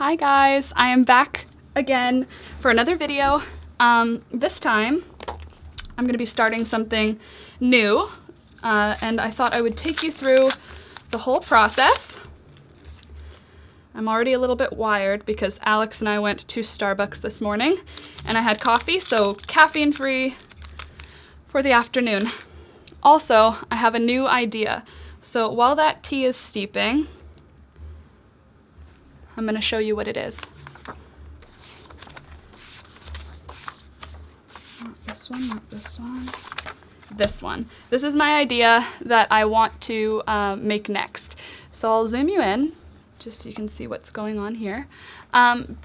Hi guys, I am back again for another video. This time I'm going to be starting something new, and I thought I would take you through the whole process. I'm already a little bit wired because Alex and I went to Starbucks this morning and I had coffee, so caffeine free for the afternoon. Also, I have a new idea. So while that tea is steeping, I'm going to show you what it is. Not this one, not this one. This one. This is my idea that I want to make next. So I'll zoom you in, just so you can see what's going on here.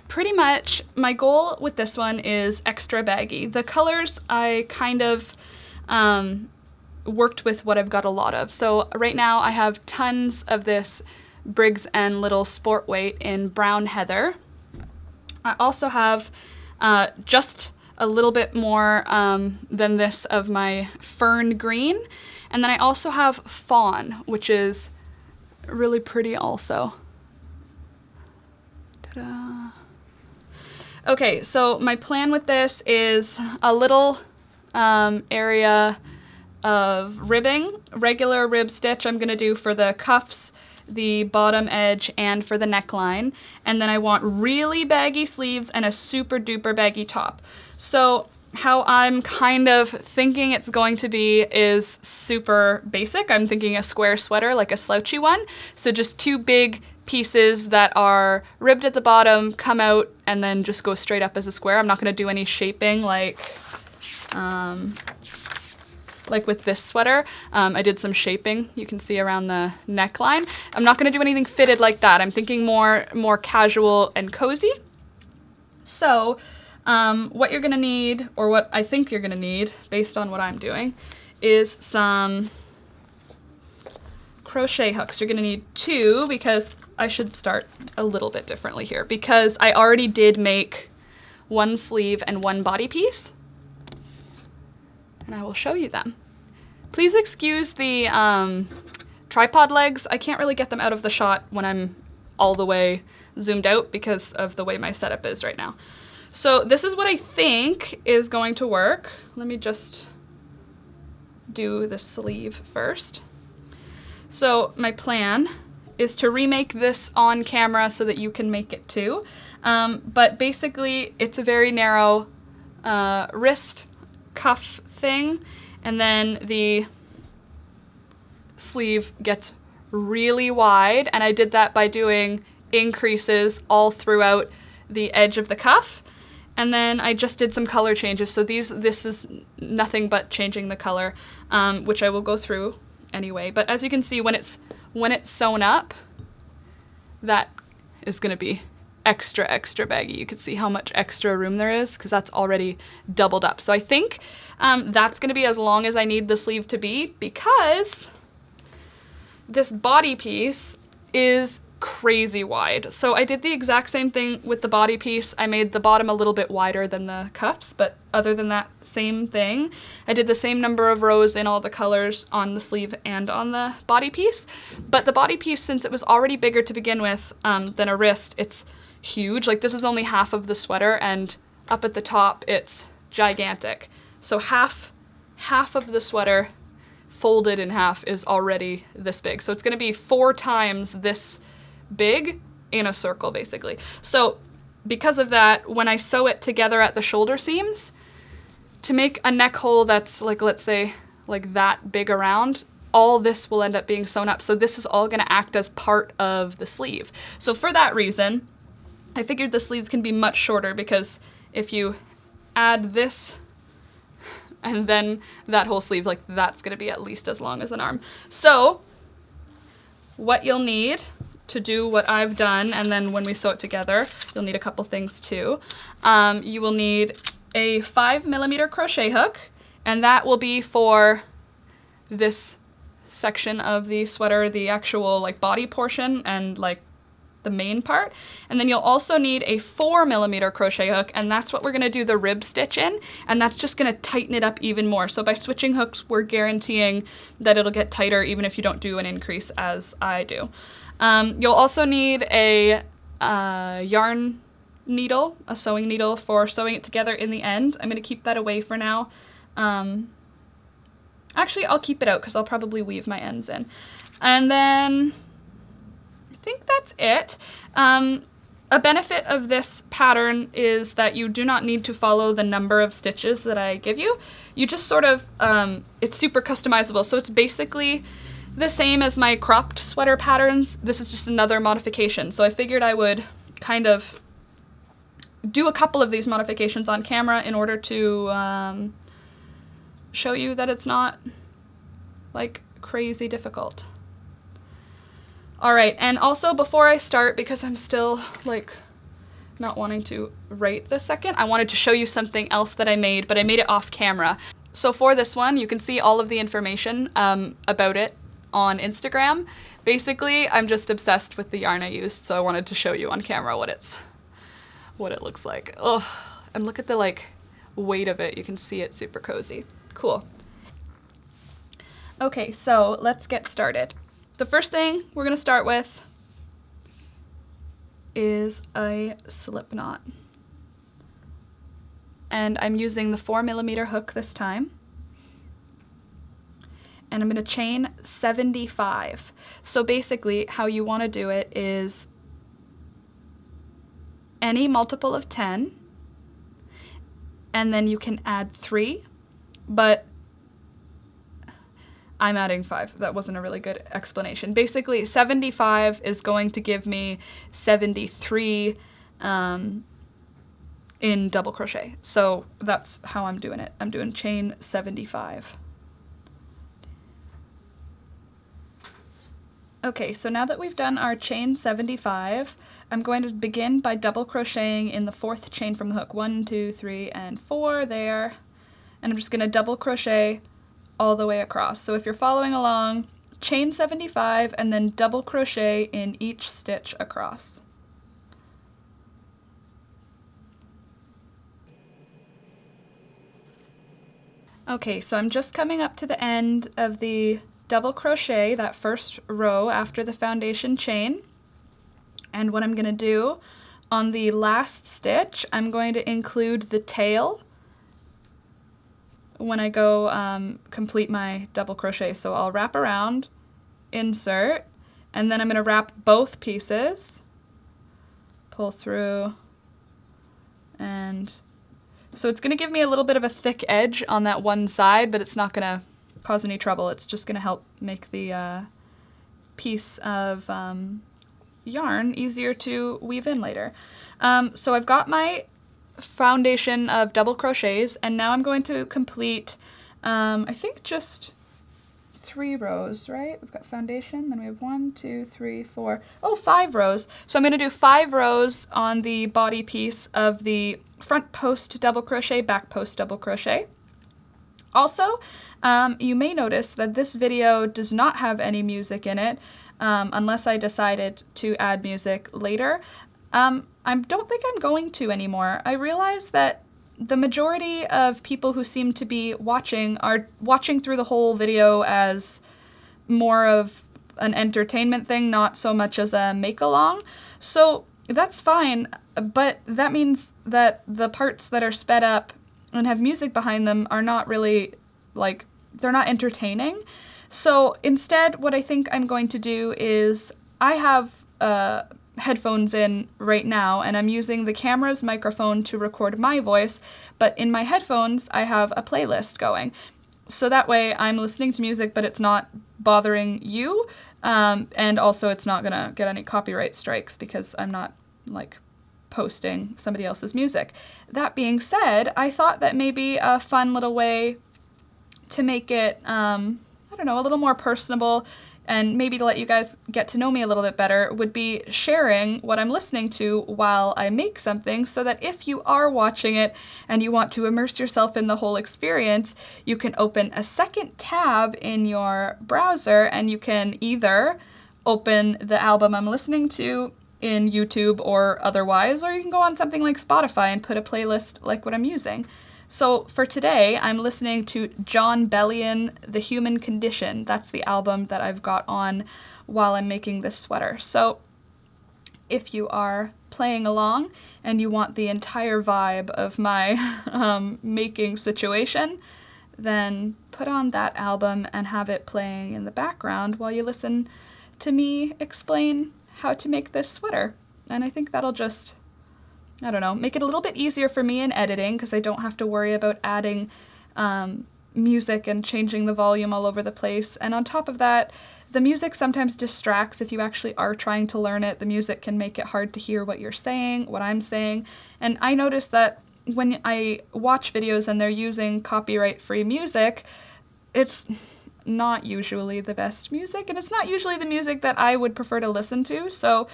Pretty much, my goal with this one is extra baggy. The colors I kind of worked with what I've got a lot of. So right now I have tons of this Briggs and Little sport weight in brown heather. I also have just a little bit more than this of my Fern green. And then I also have Fawn, which is really pretty also. Ta-da. Okay, so my plan with this is a little area of ribbing, regular rib stitch I'm gonna do for the cuffs, the bottom edge, and for the neckline. And then I want really baggy sleeves and a super duper baggy top. So how I'm kind of thinking it's going to be is super basic. I'm thinking a square sweater, like a slouchy one. So just two big pieces that are ribbed at the bottom, come out, and then just go straight up as a square. I'm not gonna do any shaping like with this sweater. I did some shaping, you can see around the neckline. I'm not gonna do anything fitted like that. I'm thinking more casual and cozy. So what you're gonna need, or what I think you're gonna need, based on what I'm doing, is some crochet hooks. You're gonna need two, because I should start a little bit differently here, because I already did make one sleeve and one body piece. And I will show you them. Please excuse the tripod legs. I can't really get them out of the shot when I'm all the way zoomed out because of the way my setup is right now. So this is what I think is going to work. Let me just do the sleeve first. So my plan is to remake this on camera so that you can make it too. But basically it's a very narrow wrist cuff thing, and then the sleeve gets really wide, and I did that by doing increases all throughout the edge of the cuff, and then I just did some color changes. So this is nothing but changing the color, which I will go through anyway. But as you can see, when it's sewn up, that is going to be extra baggy. You can see how much extra room there is because that's already doubled up. So I think that's going to be as long as I need the sleeve to be, because this body piece is crazy wide. So I did the exact same thing with the body piece. I made the bottom a little bit wider than the cuffs, but other than that, same thing. I did the same number of rows in all the colors on the sleeve and on the body piece. But the body piece, since it was already bigger to begin with than a wrist, it's huge. Like, this is only half of the sweater, and up at the top it's gigantic. So half of the sweater folded in half is already this big. So it's going to be 4 times this big in a circle, basically. So because of that, when I sew it together at the shoulder seams, to make a neck hole that's like, let's say, like that big around, all this will end up being sewn up. So this is all going to act as part of the sleeve. So for that reason, I figured the sleeves can be much shorter, because if you add this and then that whole sleeve, like, that's going to be at least as long as an arm. So what you'll need to do what I've done, and then when we sew it together, you'll need a couple things too. You will need a 5mm crochet hook, and that will be for this section of the sweater, the actual like body portion and like the main part. And then you'll also need a 4mm crochet hook, and that's what we're going to do the rib stitch in, and that's just going to tighten it up even more. So by switching hooks, we're guaranteeing that it'll get tighter even if you don't do an increase as I do. You'll also need a yarn needle, a sewing needle for sewing it together in the end. I'm going to keep that away for now. Actually, I'll keep it out because I'll probably weave my ends in. And then I think that's it. A benefit of this pattern is that you do not need to follow the number of stitches that I give you. You just sort of, it's super customizable. So it's basically the same as my cropped sweater patterns. This is just another modification. So I figured I would kind of do a couple of these modifications on camera in order to show you that it's not like crazy difficult. All right, and also before I start, because I'm still like not wanting to write this second, I wanted to show you something else that I made, but I made it off camera. So for this one, you can see all of the information about it on Instagram. Basically, I'm just obsessed with the yarn I used, so I wanted to show you on camera what it looks like. Oh, and look at the like weight of it. You can see it's super cozy. Cool. Okay, so let's get started. The first thing we're going to start with is a slip knot. And I'm using the 4mm hook this time. And I'm going to chain 75. So basically how you want to do it is any multiple of 10, and then you can add 3, but I'm adding 5. That wasn't a really good explanation. Basically, 75 is going to give me 73 in double crochet. So that's how I'm doing it. I'm doing chain 75. Okay, so now that we've done our chain 75, I'm going to begin by double crocheting in the 4th chain from the hook. 1, 2, 3, and 4 there. And I'm just going to double crochet all the way across. So if you're following along, chain 75 and then double crochet in each stitch across. Okay, so I'm just coming up to the end of the double crochet, that first row after the foundation chain. And what I'm going to do on the last stitch, I'm going to include the tail when I go complete my double crochet. So I'll wrap around, insert, and then I'm going to wrap both pieces, pull through, and so it's going to give me a little bit of a thick edge on that one side, but it's not going to cause any trouble. It's just going to help make the piece of yarn easier to weave in later. So I've got my foundation of double crochets, and now I'm going to complete I think just 3 rows, right? We've got foundation, then we have 1, 2, 3, 4, 5 rows. So I'm going to do 5 rows on the body piece of the front post double crochet, back post double crochet. Also, you may notice that this video does not have any music in it, unless I decided to add music later. I don't think I'm going to anymore. I realize that the majority of people who seem to be watching are watching through the whole video as more of an entertainment thing, not so much as a make-along. So that's fine, but that means that the parts that are sped up and have music behind them are not really, like, they're not entertaining. So instead, what I think I'm going to do is I have headphones in right now, and I'm using the camera's microphone to record my voice, but in my headphones I have a playlist going. So that way I'm listening to music, but it's not bothering you, and also it's not gonna get any copyright strikes because I'm not like posting somebody else's music. That being said, I thought that maybe a fun little way to make it, I don't know, a little more personable and maybe to let you guys get to know me a little bit better would be sharing what I'm listening to while I make something, so that if you are watching it and you want to immerse yourself in the whole experience, you can open a second tab in your browser and you can either open the album I'm listening to in YouTube or otherwise, or you can go on something like Spotify and put a playlist like what I'm using. So for today, I'm listening to John Bellion, The Human Condition. That's the album that I've got on while I'm making this sweater. So if you are playing along and you want the entire vibe of my making situation, then put on that album and have it playing in the background while you listen to me explain how to make this sweater. And I think that'll just, I don't know, make it a little bit easier for me in editing because I don't have to worry about adding music and changing the volume all over the place. And on top of that, the music sometimes distracts if you actually are trying to learn it. The music can make it hard to hear what you're saying, what I'm saying. And I noticed that when I watch videos and they're using copyright-free music, it's not usually the best music, and it's not usually the music that I would prefer to listen to. So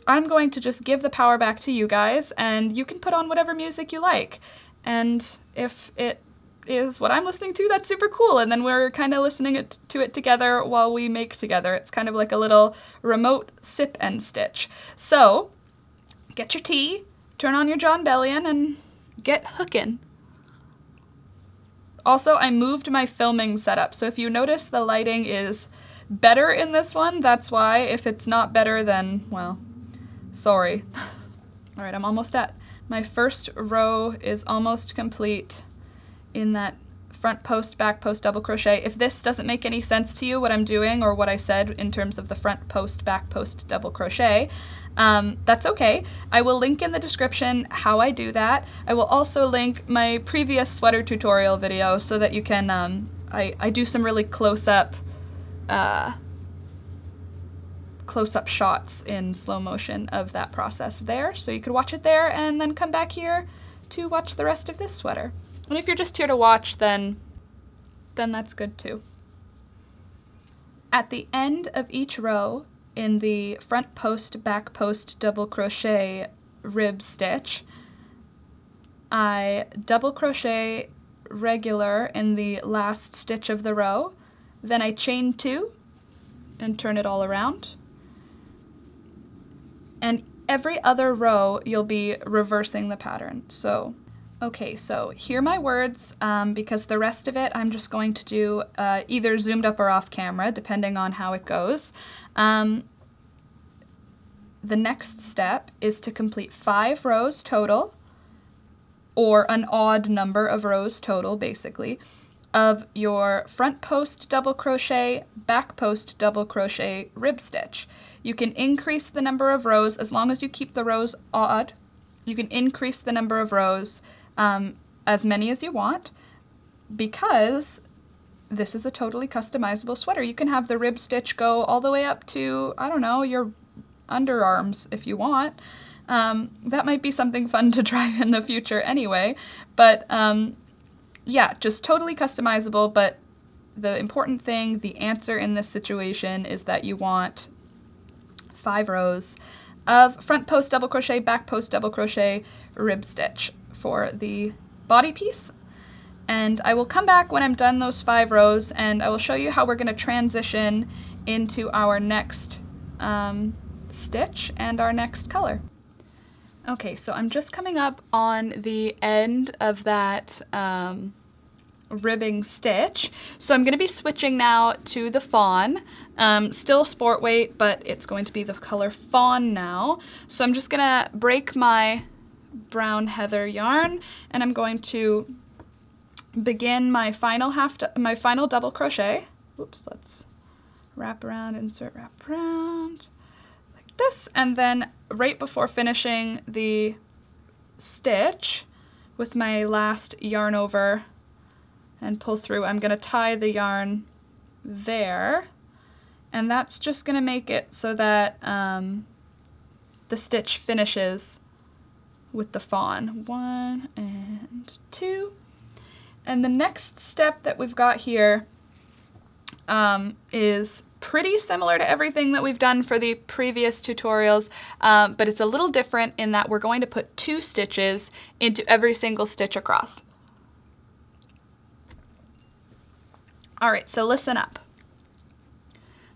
I'm going to just give the power back to you guys, and you can put on whatever music you like. And if it is what I'm listening to, that's super cool. And then we're kind of listening to it together while we make together. It's kind of like a little remote sip and stitch. So get your tea, turn on your John Bellion, and get hookin'. Also, I moved my filming setup, so if you notice the lighting is better in this one, that's why. If it's not better, then, well, sorry. All right, I'm almost at my first row is almost complete in that front post, back post double crochet. If this doesn't make any sense to you, what I'm doing or what I said in terms of the front post, back post double crochet, that's okay. I will link in the description how I do that. I will also link my previous sweater tutorial video so that you can, I do some really close-up shots in slow motion of that process there, so you could watch it there and then come back here to watch the rest of this sweater. And if you're just here to watch, then that's good too. At the end of each row in the front post, back post double crochet rib stitch, I double crochet regular in the last stitch of the row, then I chain 2 and turn it all around. And every other row you'll be reversing the pattern. So okay, so hear my words, because the rest of it I'm just going to do either zoomed up or off camera, depending on how it goes. The next step is to complete 5 rows total, or an odd number of rows total, basically, of your front post double crochet, back post double crochet rib stitch. You can increase the number of rows as long as you keep the rows odd. You can increase the number of rows as many as you want, because this is a totally customizable sweater. You can have the rib stitch go all the way up to, I don't know, your underarms if you want. That might be something fun to try in the future anyway, but yeah, just totally customizable. But the important thing, the answer in this situation, is that you want 5 rows of front post double crochet, back post double crochet rib stitch for the body piece. And I will come back when I'm done those 5 rows, and I will show you how we're going to transition into our next stitch and our next color. Okay, so I'm just coming up on the end of that ribbing stitch. So I'm going to be switching now to the Fawn. Still sport weight, but it's going to be the color Fawn now. So I'm just going to break my brown heather yarn, and I'm going to begin my final double crochet. Oops, let's wrap around, insert, wrap around, like this, and then right before finishing the stitch with my last yarn over and pull through, I'm going to tie the yarn there, and that's just going to make it so that the stitch finishes with the Fawn. 1 and 2. And the next step that we've got here is pretty similar to everything that we've done for the previous tutorials, but it's a little different in that we're going to put 2 stitches into every single stitch across. All right, so listen up.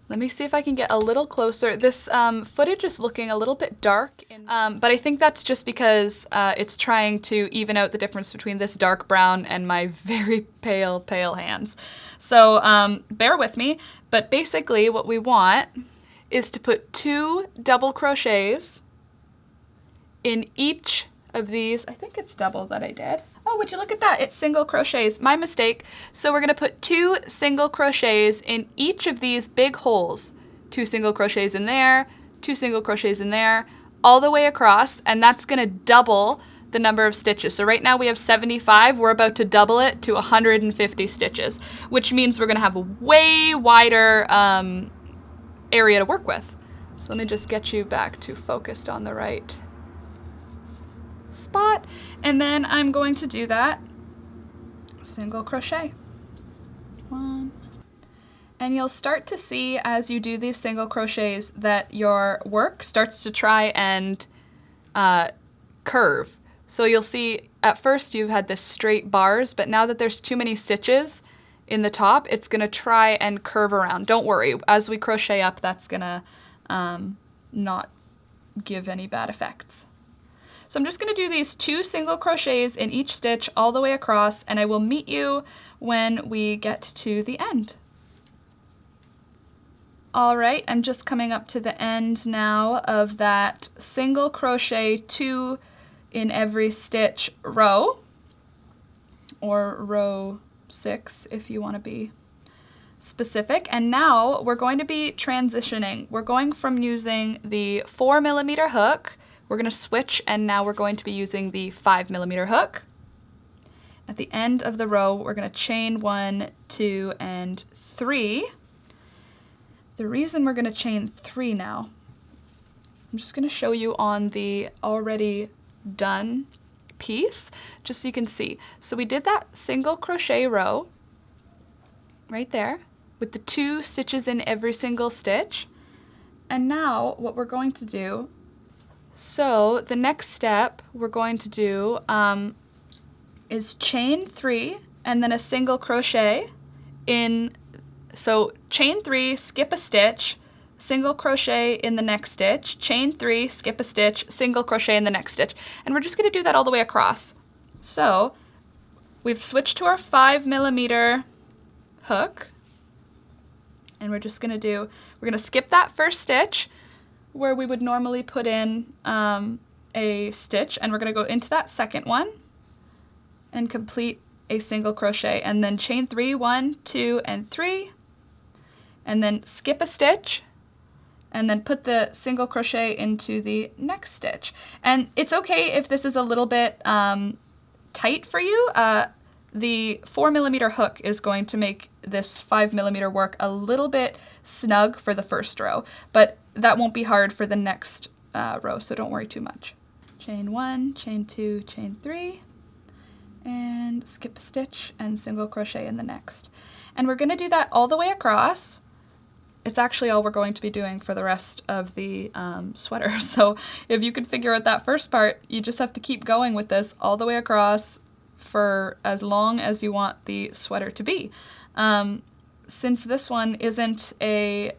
Let me see if I can get a little closer. This footage is looking a little bit dark, but I think that's just because it's trying to even out the difference between this dark brown and my very pale, pale hands. So bear with me, but basically what we want is to put 2 double crochets in each of these. I think it's double that I did. Oh, would you look at that? It's single crochets. My mistake. So we're going to put 2 single crochets in each of these big holes. 2 single crochets in there, 2 single crochets in there, all the way across, and that's going to double the number of stitches. So right now we have 75. We're about to double it to 150 stitches, which means we're going to have a way wider area to work with. So let me just get you back to focused on the right spot, and then I'm going to do that single crochet. 1, and you'll start to see as you do these single crochets that your work starts to try and curve. So you'll see at first you've had this straight bars, but now that there's too many stitches in the top, it's going to try and curve around. Don't worry, as we crochet up, that's going to not give any bad effects. So I'm just going to do these 2 single crochets in each stitch all the way across, and I will meet you when we get to the end. All right, I'm just coming up to the end now of that single crochet 2 in every stitch row, or row 6 if you want to be specific. And now we're going to be transitioning. We're going from using the 4mm hook. We're going to switch, and now we're going to be using the 5mm hook. At the end of the row, we're going to chain 1, 2, and 3. The reason we're going to chain 3 now, I'm just going to show you on the already done piece, just so you can see. So we did that single crochet row right there with the 2 stitches in every single stitch. And now what we're going to do, so the next step we're going to do is chain 3 and then a single crochet in, so chain 3, skip a stitch, single crochet in the next stitch, chain 3, skip a stitch, single crochet in the next stitch. And we're just going to do that all the way across. So we've switched to our 5mm hook, and we're just going to do, we're going to skip that first stitch where we would normally put in a stitch, and we're going to go into that second one and complete a single crochet, and then chain 3, 1, 2, and 3, and then skip a stitch, and then put the single crochet into the next stitch. And it's okay if this is a little bit tight for you. The 4mm hook is going to make this 5mm work a little bit snug for the first row, but that won't be hard for the next row, so don't worry too much. Chain 1, chain 2, chain 3, and skip a stitch and single crochet in the next. And we're going to do that all the way across. It's actually all we're going to be doing for the rest of the sweater. So if you could figure out that first part, you just have to keep going with this all the way across for as long as you want the sweater to be. Since this one isn't a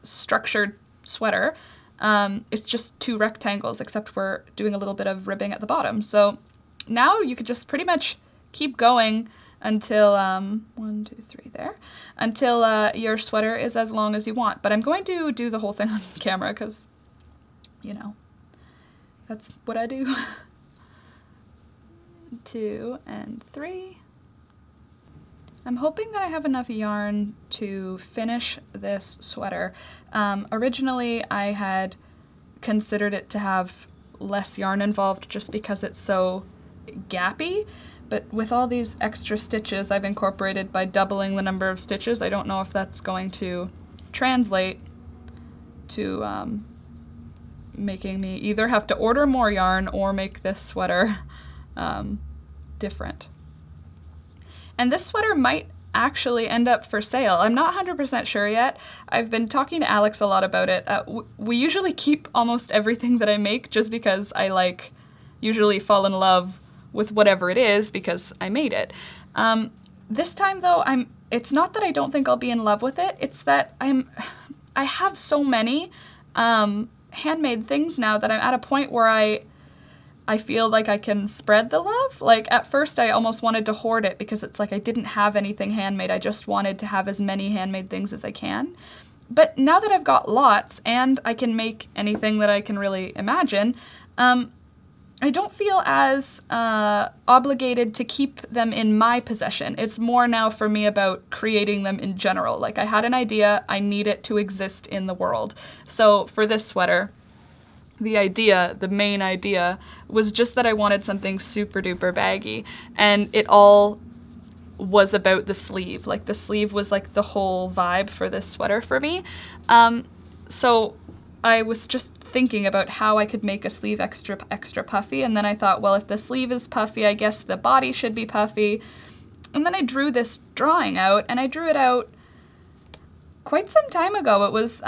structured sweater, it's just 2 rectangles, except we're doing a little bit of ribbing at the bottom. So now you could just pretty much keep going until 1, 2, 3 there, until your sweater is as long as you want. But I'm going to do the whole thing on camera because, you know, that's what I do. 2 and 3. I'm hoping that I have enough yarn to finish this sweater. Originally I had considered it to have less yarn involved just because it's so gappy, but with all these extra stitches I've incorporated by doubling the number of stitches, I don't know if that's going to translate to making me either have to order more yarn or make this sweater different. And this sweater might actually end up for sale. I'm not 100% sure yet. I've been talking to Alex a lot about it. We usually keep almost everything that I make just because I usually fall in love with whatever it is because I made it. This time though, it's not that I don't think I'll be in love with it, it's that I have so many handmade things now that I'm at a point where I feel like I can spread the love. Like at first I almost wanted to hoard it because it's like I didn't have anything handmade. I just wanted to have as many handmade things as I can. But now that I've got lots and I can make anything that I can really imagine, I don't feel as obligated to keep them in my possession. It's more now for me about creating them in general. Like, I had an idea, I need it to exist in the world. So for this sweater, the main idea, was just that I wanted something super duper baggy, and it all was about the sleeve. Like, the sleeve was like the whole vibe for this sweater for me. So I was just thinking about how I could make a sleeve extra puffy, and then I thought, well, if the sleeve is puffy, I guess the body should be puffy. And then I drew this drawing out, and I drew it out quite some time ago. It was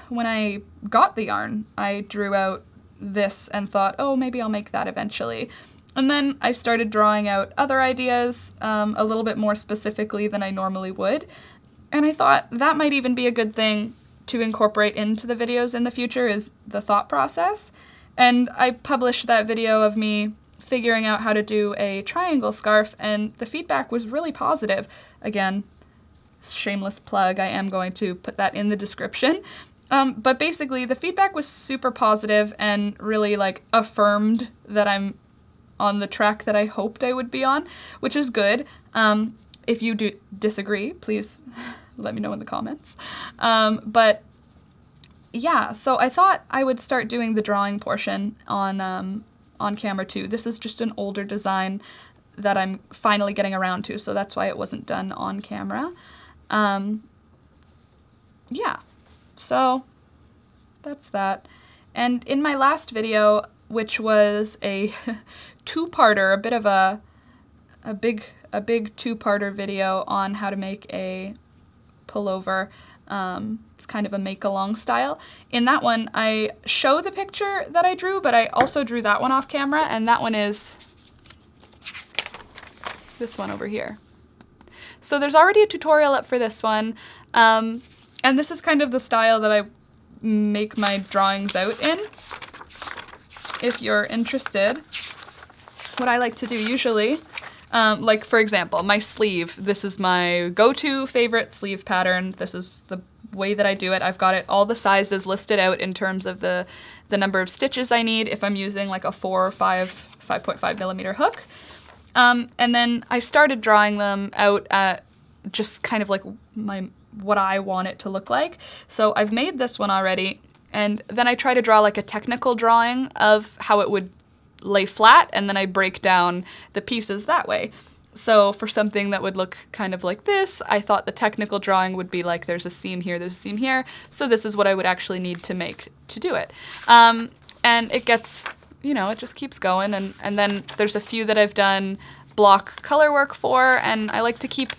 when I got the yarn, I drew out this and thought, oh, maybe I'll make that eventually. And then I started drawing out other ideas a little bit more specifically than I normally would. And I thought that might even be a good thing to incorporate into the videos in the future, is the thought process. And I published that video of me figuring out how to do a triangle scarf, and the feedback was really positive. Again, shameless plug, I am going to put that in the description. But basically the feedback was super positive and really like affirmed that I'm on the track that I hoped I would be on, which is good. If you do disagree, please let me know in the comments. But yeah, so I thought I would start doing the drawing portion on camera too. This is just an older design that I'm finally getting around to, so that's why it wasn't done on camera. Yeah, so that's that. And in my last video, which was a two-parter, a bit of a big two-parter video on how to make a pullover. It's kind of a make-along style. In that one, I show the picture that I drew, but I also drew that one off camera, and that one is this one over here. So there's already a tutorial up for this one, and this is kind of the style that I make my drawings out in. If you're interested, what I like to do usually, like for example, my sleeve, this is my go-to favorite sleeve pattern. This is the way that I do it. I've got it, all the sizes listed out in terms of the number of stitches I need if I'm using like a 4 or 5.5 millimeter hook. And then I started drawing them out at just kind of like what I want it to look like. So I've made this one already, and then I try to draw like a technical drawing of how it would lay flat, and then I break down the pieces that way. So for something that would look kind of like this, I thought the technical drawing would be like there's a seam here, there's a seam here, so this is what I would actually need to make to do it. And it gets, you know, it just keeps going, and then there's a few that I've done block color work for, and I like to keep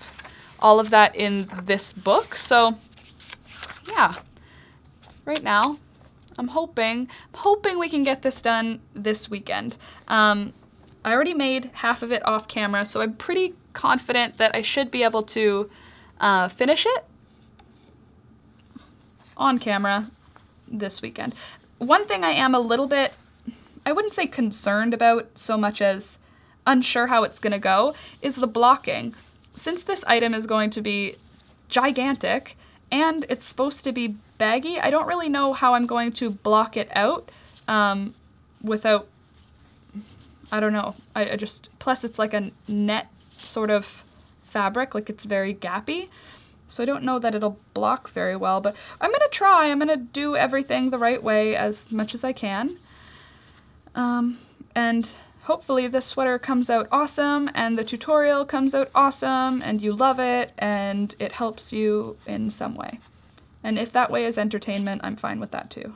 all of that in this book. So yeah, right now I'm hoping we can get this done this weekend. I already made half of it off camera, so I'm pretty confident that I should be able to finish it on camera this weekend. One thing I am a little bit, I wouldn't say concerned about so much as unsure how it's gonna go, is the blocking. Since this item is going to be gigantic and it's supposed to be baggy, I don't really know how I'm going to block it out without, I don't know, I just, plus it's like a net sort of fabric, like it's very gappy, so I don't know that it'll block very well, but I'm gonna try. I'm gonna do everything the right way as much as I can, and hopefully this sweater comes out awesome, and the tutorial comes out awesome, and you love it, and it helps you in some way. And if that way is entertainment, I'm fine with that too.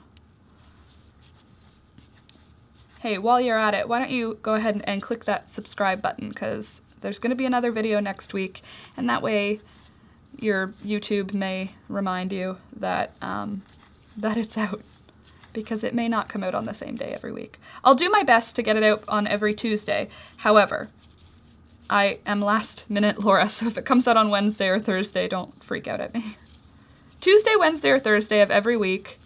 Hey, while you're at it, why don't you go ahead and click that subscribe button, because there's going to be another video next week, and that way your YouTube may remind you that, that it's out, because it may not come out on the same day every week. I'll do my best to get it out on every Tuesday. However, I am last minute Laura, so if it comes out on Wednesday or Thursday, don't freak out at me. Tuesday, Wednesday, or Thursday of every week,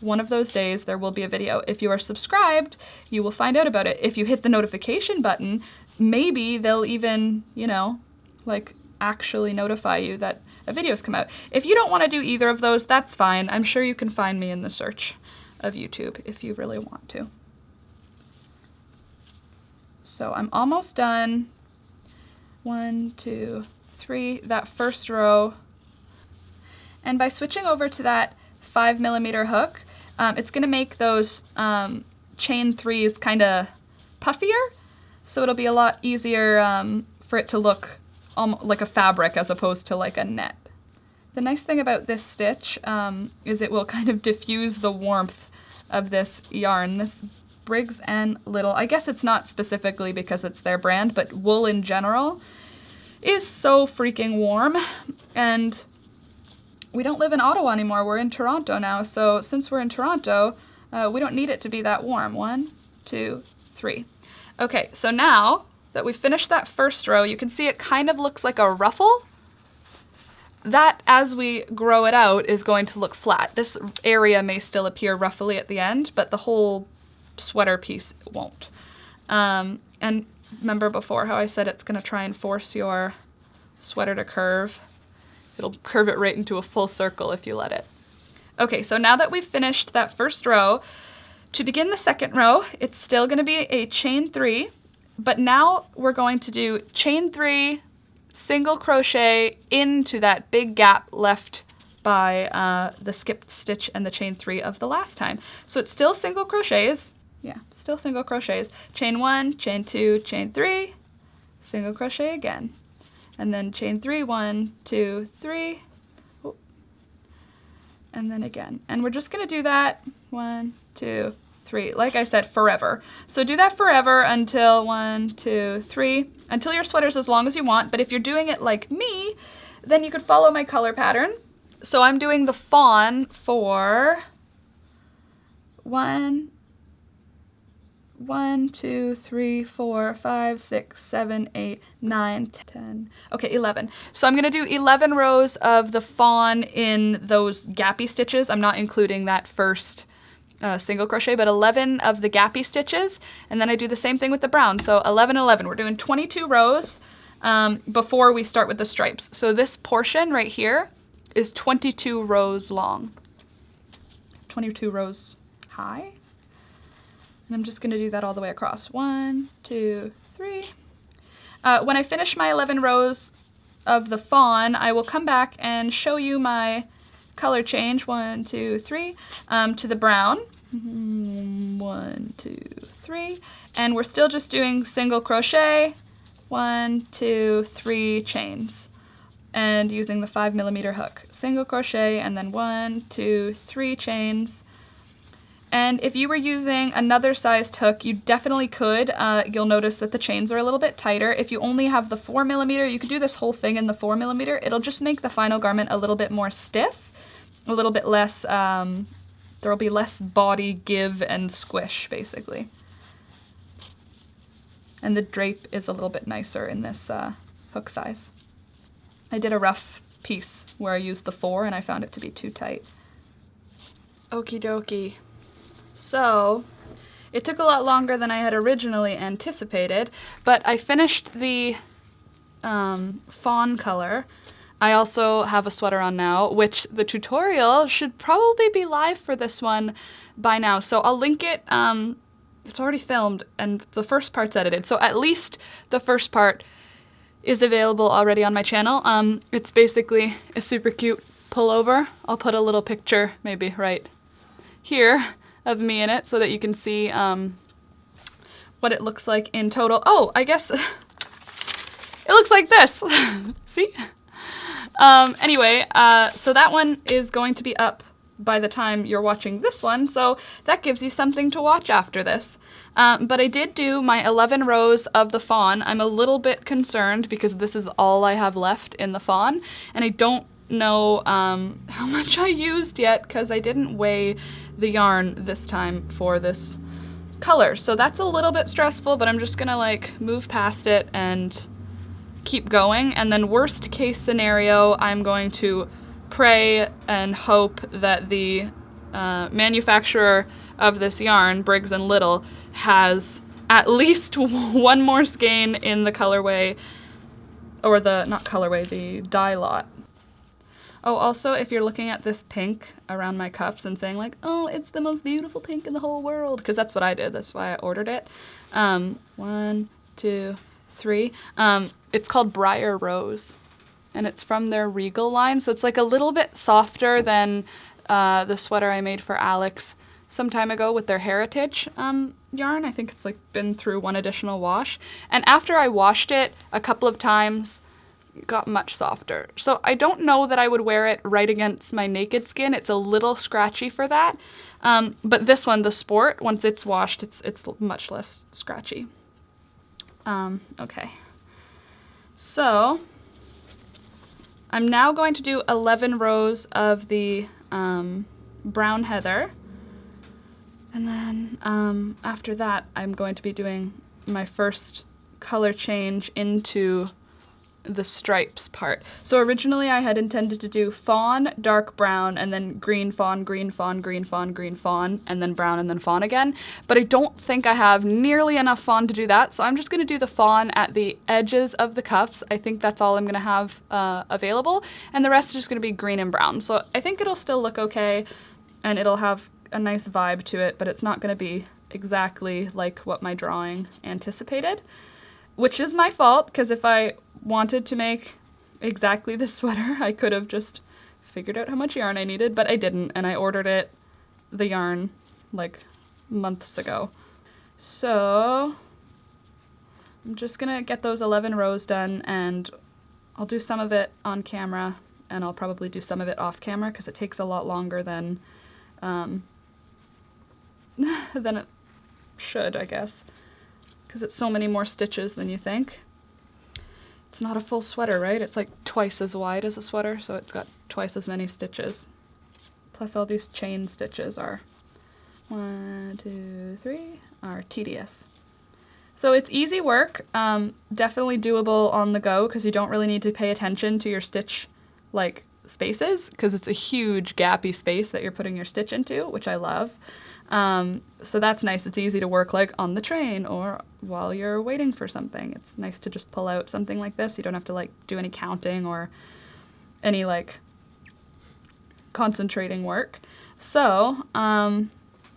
one of those days, there will be a video. If you are subscribed, you will find out about it. If you hit the notification button, maybe they'll even, you know, like actually notify you that a video's come out. If you don't want to do either of those, that's fine. I'm sure you can find me in the search of YouTube if you really want to. So I'm almost done. 1, 2, 3, that first row. And by switching over to that 5mm hook, it's going to make those chain 3s kind of puffier, so it'll be a lot easier for it to look like a fabric as opposed to like a net. The nice thing about this stitch is it will kind of diffuse the warmth of this yarn. This Briggs and Little, I guess it's not specifically because it's their brand, but wool in general is so freaking warm, and we don't live in Ottawa anymore, we're in Toronto now, so since we're in Toronto, we don't need it to be that warm. 1, 2, 3. Okay, so now that we've finished that first row, you can see it kind of looks like a ruffle. That, as we grow it out, is going to look flat. This area may still appear ruffly at the end, but the whole sweater piece won't. And remember before how I said it's going to try and force your sweater to curve? It'll curve it right into a full circle if you let it. Okay, so now that we've finished that first row, to begin the second row, it's still going to be a chain 3, but now we're going to do chain 3, single crochet into that big gap left by the skipped stitch and the chain 3 of the last time. So it's still single crochets. Yeah, still single crochets. Chain 1, chain 2, chain 3, single crochet again. And then chain 3, 1, 2, 3, and then again. And we're just going to do that 1, 2, 3, like I said, forever. So do that forever until 1, 2, 3, until your sweater's as long as you want. But if you're doing it like me, then you could follow my color pattern. So I'm doing the fawn for 1, 2, 3, 4, 5, 6, 7, 8, 9, 10. Okay, 11. So I'm going to do 11 rows of the fawn in those gappy stitches. I'm not including that first single crochet, but 11 of the gappy stitches. And then I do the same thing with the brown. So 11, 11. We're doing 22 rows before we start with the stripes. So this portion right here is 22 rows long. 22 rows high. And I'm just going to do that all the way across. 1, 2, 3. When I finish my 11 rows of the fawn, I will come back and show you my color change. 1, 2, 3 to the brown. 1, 2, 3. And we're still just doing single crochet. 1, 2, 3 chains. And using the 5mm hook. Single crochet and then 1, 2, 3 chains. And if you were using another sized hook, you definitely could. You'll notice that the chains are a little bit tighter. If you only have the 4mm, you could do this whole thing in the 4mm. It'll just make the final garment a little bit more stiff, a little bit less, there'll be less body give and squish, basically. And the drape is a little bit nicer in this hook size. I did a rough piece where I used the 4 and I found it to be too tight. Okie dokie. So, it took a lot longer than I had originally anticipated, but I finished the fawn color. I also have a sweater on now, which the tutorial should probably be live for this one by now. So I'll link it. It's already filmed, and the first part's edited. So at least the first part is available already on my channel. It's basically a super cute pullover. I'll put a little picture, maybe right here, of me in it so that you can see what it looks like in total. Oh, I guess it looks like this. See? Anyway, so that one is going to be up by the time you're watching this one, so that gives you something to watch after this. But I did do my 11 rows of the fawn. I'm a little bit concerned because this is all I have left in the fawn, and I don't know how much I used yet because I didn't weigh the yarn this time for this color. So that's a little bit stressful, but I'm just gonna like move past it and keep going. And then worst case scenario, I'm going to pray and hope that the manufacturer of this yarn, Briggs and Little, has at least one more skein in the colorway, or the, not colorway, the dye lot. Oh, also, if you're looking at this pink around my cuffs and saying like, oh, it's the most beautiful pink in the whole world, because that's what I did. That's why I ordered it. 1, 2, 3. It's called Briar Rose, and it's from their Regal line. So it's like a little bit softer than the sweater I made for Alex some time ago with their Heritage yarn. I think it's like been through one additional wash. And after I washed it a couple of times, it got much softer. So I don't know that I would wear it right against my naked skin. It's a little scratchy for that. But this one, the Sport, once it's washed, it's much less scratchy. Okay. So I'm now going to do 11 rows of the brown heather. And then after that, I'm going to be doing my first color change into the stripes part. So originally I had intended to do fawn, dark brown, and then green fawn, green fawn, green fawn, green fawn, and then brown and then fawn again. But I don't think I have nearly enough fawn to do that, so I'm just going to do the fawn at the edges of the cuffs. I think that's all I'm going to have available, and the rest is just going to be green and brown. So I think it'll still look okay, and it'll have a nice vibe to it, but it's not going to be exactly like what my drawing anticipated, which is my fault, because if I wanted to make exactly this sweater, I could have just figured out how much yarn I needed, but I didn't, and I ordered the yarn like months ago. So I'm just gonna get those 11 rows done, and I'll do some of it on camera, and I'll probably do some of it off camera because it takes a lot longer than it should, I guess, because it's so many more stitches than you think. It's not a full sweater, right? It's like twice as wide as a sweater, so it's got twice as many stitches. Plus all these chain stitches are 1, 2, 3, are tedious. So it's easy work, definitely doable on the go, because you don't really need to pay attention to your stitch like spaces, because it's a huge gappy space that you're putting your stitch into, which I love. So that's nice. It's easy to work like on the train or while you're waiting for something. It's nice to just pull out something like this. You don't have to like do any counting or any like concentrating work. So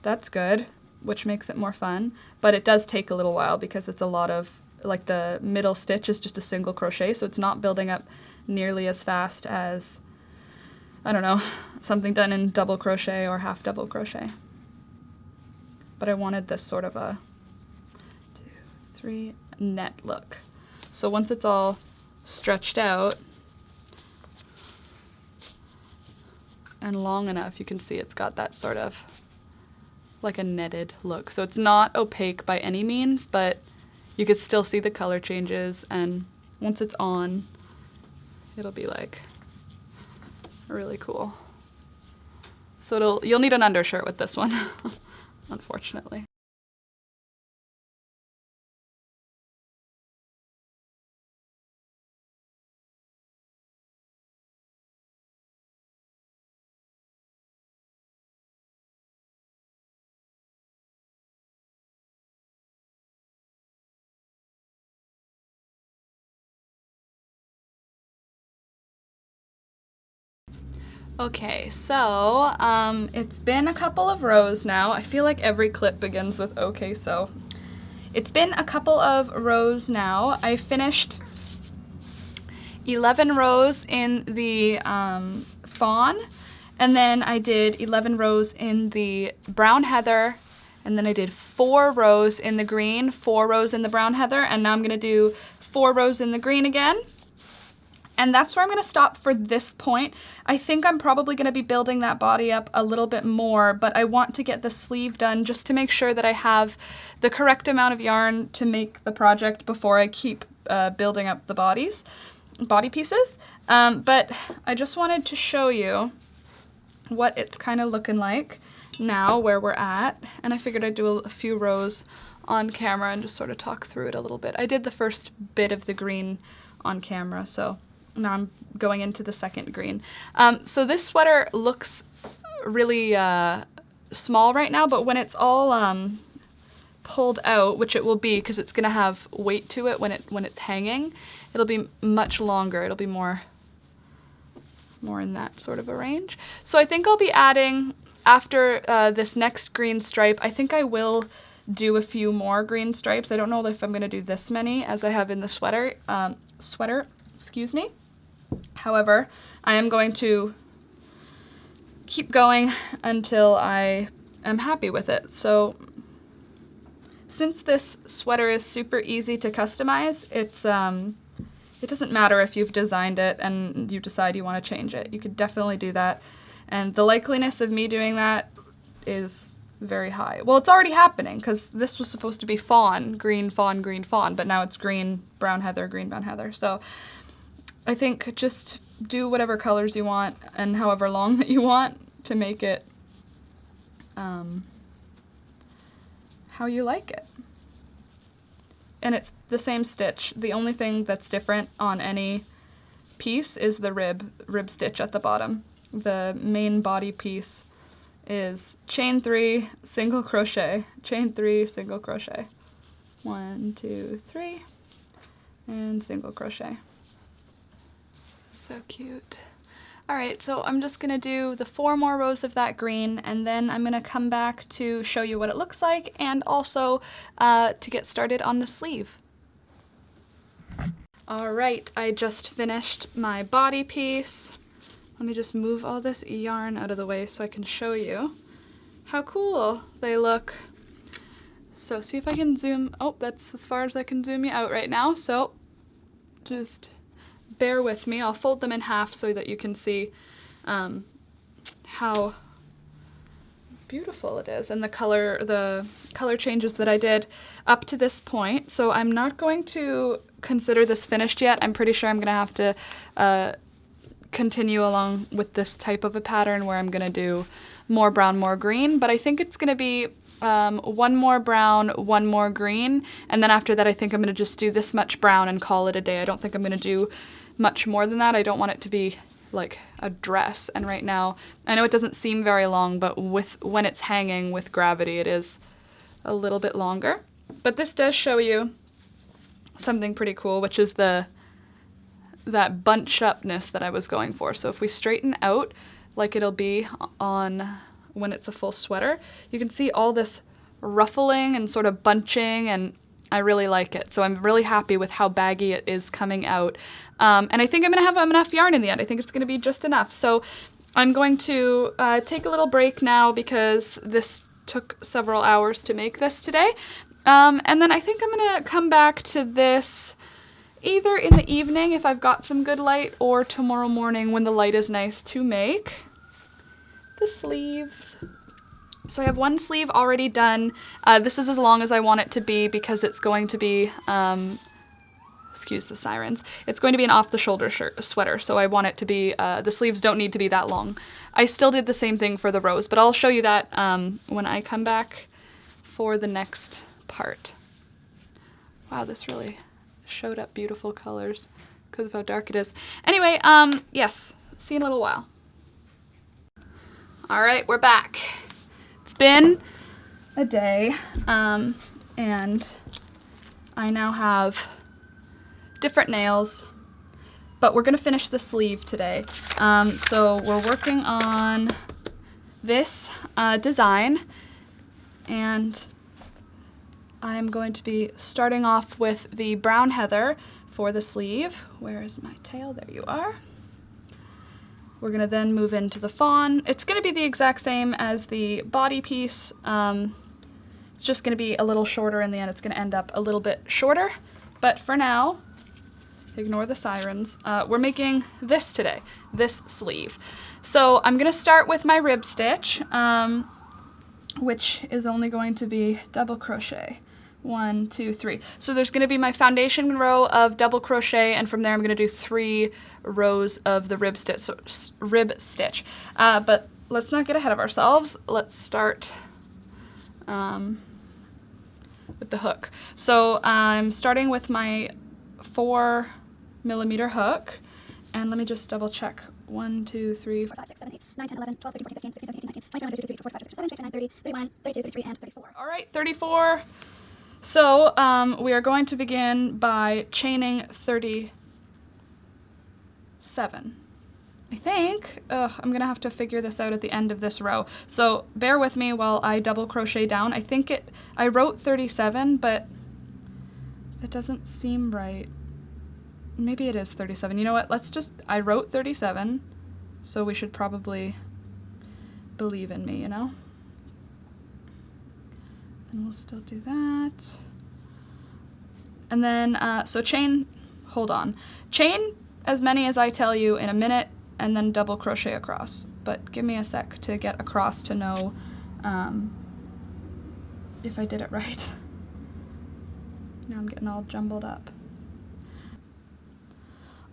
that's good, which makes it more fun. But it does take a little while because it's a lot of, like, the middle stitch is just a single crochet, so it's not building up nearly as fast as, I don't know, something done in double crochet or half double crochet. But I wanted this sort of a 2, 3 net look. So once it's all stretched out and long enough, you can see it's got that sort of like a netted look. So it's not opaque by any means, but you could still see the color changes, and once it's on, it'll be like really cool. So you'll need an undershirt with this one, unfortunately. Okay, so it's been a couple of rows now. I feel like every clip begins with okay, so. It's been a couple of rows now. I finished 11 rows in the fawn, and then I did 11 rows in the brown heather, and then I did 4 rows in the green, 4 rows in the brown heather, and now I'm gonna do 4 rows in the green again. And that's where I'm gonna stop for this point. I think I'm probably gonna be building that body up a little bit more, but I want to get the sleeve done just to make sure that I have the correct amount of yarn to make the project before I keep building up the body pieces. But I just wanted to show you what it's kind of looking like now, where we're at. And I figured I'd do a few rows on camera and just sort of talk through it a little bit. I did the first bit of the green on camera, so now I'm going into the second green. So this sweater looks really small right now, but when it's all pulled out, which it will be because it's gonna have weight to it when it's hanging, it'll be much longer. It'll be more more in that sort of a range. So I think I'll be adding, after this next green stripe, I think I will do a few more green stripes. I don't know if I'm gonna do this many as I have in the sweater, excuse me. However, I am going to keep going until I am happy with it. So since this sweater is super easy to customize, it doesn't matter if you've designed it and you decide you want to change it. You could definitely do that. And the likeliness of me doing that is very high. Well, it's already happening because this was supposed to be fawn, green, fawn, but now it's green, brown heather, green, brown heather. So I think just do whatever colors you want and however long that you want to make it how you like it. And it's the same stitch. The only thing that's different on any piece is the rib stitch at the bottom. The main body piece is chain 3, single crochet, chain 3, single crochet. 1, 2, 3, and single crochet. So cute. All right, so I'm just gonna do the 4 more rows of that green, and then I'm gonna come back to show you what it looks like and also to get started on the sleeve. All right, I just finished my body piece. Let me just move all this yarn out of the way so I can show you how cool they look. So see if I can zoom, oh, that's as far as I can zoom you out right now, so just bear with me. I'll fold them in half so that you can see how beautiful it is and the color changes that I did up to this point. So I'm not going to consider this finished yet. I'm pretty sure I'm gonna have to continue along with this type of a pattern where I'm gonna do more brown, more green, but I think it's gonna be 1 more brown, 1 more green, and then after that I think I'm gonna just do this much brown and call it a day. I don't think I'm gonna do much more than that. I don't want it to be like a dress, and right now, I know it doesn't seem very long, but when it's hanging with gravity, it is a little bit longer. But this does show you something pretty cool, which is that bunch upness that I was going for. So if we straighten out like it'll be on when it's a full sweater, you can see all this ruffling and sort of bunching, and I really like it. So I'm really happy with how baggy it is coming out. And I think I'm gonna have enough yarn in the end. I think it's gonna be just enough. So I'm going to take a little break now because this took several hours to make this today. And then I think I'm gonna come back to this either in the evening if I've got some good light, or tomorrow morning when the light is nice, to make the sleeves. So I have 1 sleeve already done. This is as long as I want it to be because it's going to be, excuse the sirens, it's going to be an off-the-shoulder sweater, so I want it to be, the sleeves don't need to be that long. I still did the same thing for the rows, but I'll show you that when I come back for the next part. Wow, this really showed up beautiful colors because of how dark it is. Anyway, yes, see you in a little while. All right, we're back. It's been a day, and I now have different nails, but we're gonna finish the sleeve today. So we're working on this design, and I'm going to be starting off with the brown heather for the sleeve. Where is my tail? There you are. We're gonna then move into the fawn. It's gonna be the exact same as the body piece. It's just gonna be a little shorter in the end. It's gonna end up a little bit shorter, but for now, ignore the sirens. We're making this today, this sleeve. So I'm gonna start with my rib stitch, which is only going to be double crochet. 1, 2, 3. So there's gonna be my foundation row of double crochet, and from there I'm gonna do 3 rows of the rib stitch. But let's not get ahead of ourselves. Let's start with the hook. So I'm starting with my 4mm hook, and let me just double check. 1, 2, 3, 4, 5, 6, 7, 8, 9, 10, 11, 12, 13, 14, 15, 16, 17, 18, 19, 20, 21, 22, 23, 24, 25, 26, 27, 28, 29, 30, 31, 32, 33, and 34. All right, 34. So we are going to begin by chaining 37. I think, I'm gonna have to figure this out at the end of this row. So bear with me while I double crochet down. I wrote 37, but that doesn't seem right. Maybe it is 37. You know what, I wrote 37, so we should probably believe in me, you know? And we'll still do that. And then, so chain, hold on. Chain as many as I tell you in a minute, and then double crochet across. But give me a sec to get across to know if I did it right. Now I'm getting all jumbled up.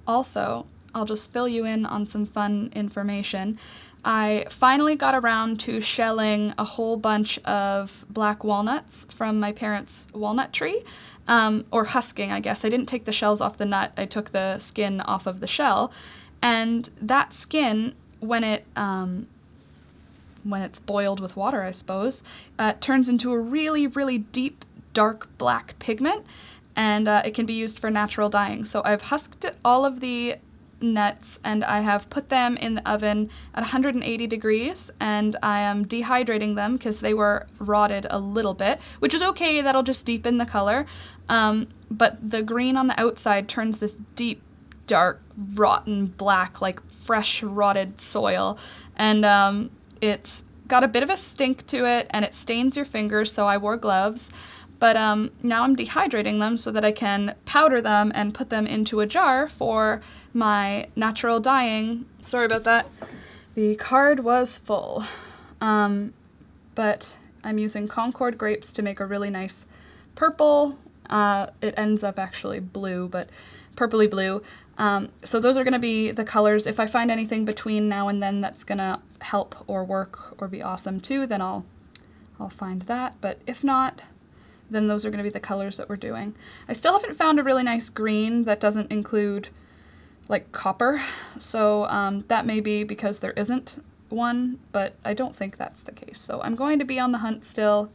Also, I'll just fill you in on some fun information. I finally got around to shelling a whole bunch of black walnuts from my parents' walnut tree, or husking, I guess. I didn't take the shells off the nut, I took the skin off of the shell. And that skin, when it's boiled with water, I suppose, turns into a really, really deep, dark black pigment, and it can be used for natural dyeing. So I've husked all of the nuts, and I have put them in the oven at 180 degrees, and I am dehydrating them because they were rotted a little bit, which is okay, that'll just deepen the color. But the green on the outside turns this deep, dark, rotten black, like fresh rotted soil, and it's got a bit of a stink to it, and it stains your fingers, so I wore gloves. But now I'm dehydrating them so that I can powder them and put them into a jar for my natural dyeing. Sorry about that. The card was full. But I'm using Concord grapes to make a really nice purple. It ends up actually blue, but purpley blue. So those are going to be the colors. If I find anything between now and then that's going to help or work or be awesome too, then I'll find that. But if not, then those are going to be the colors that we're doing. I still haven't found a really nice green that doesn't include like copper, so that may be because there isn't one, but I don't think that's the case. So I'm going to be on the hunt still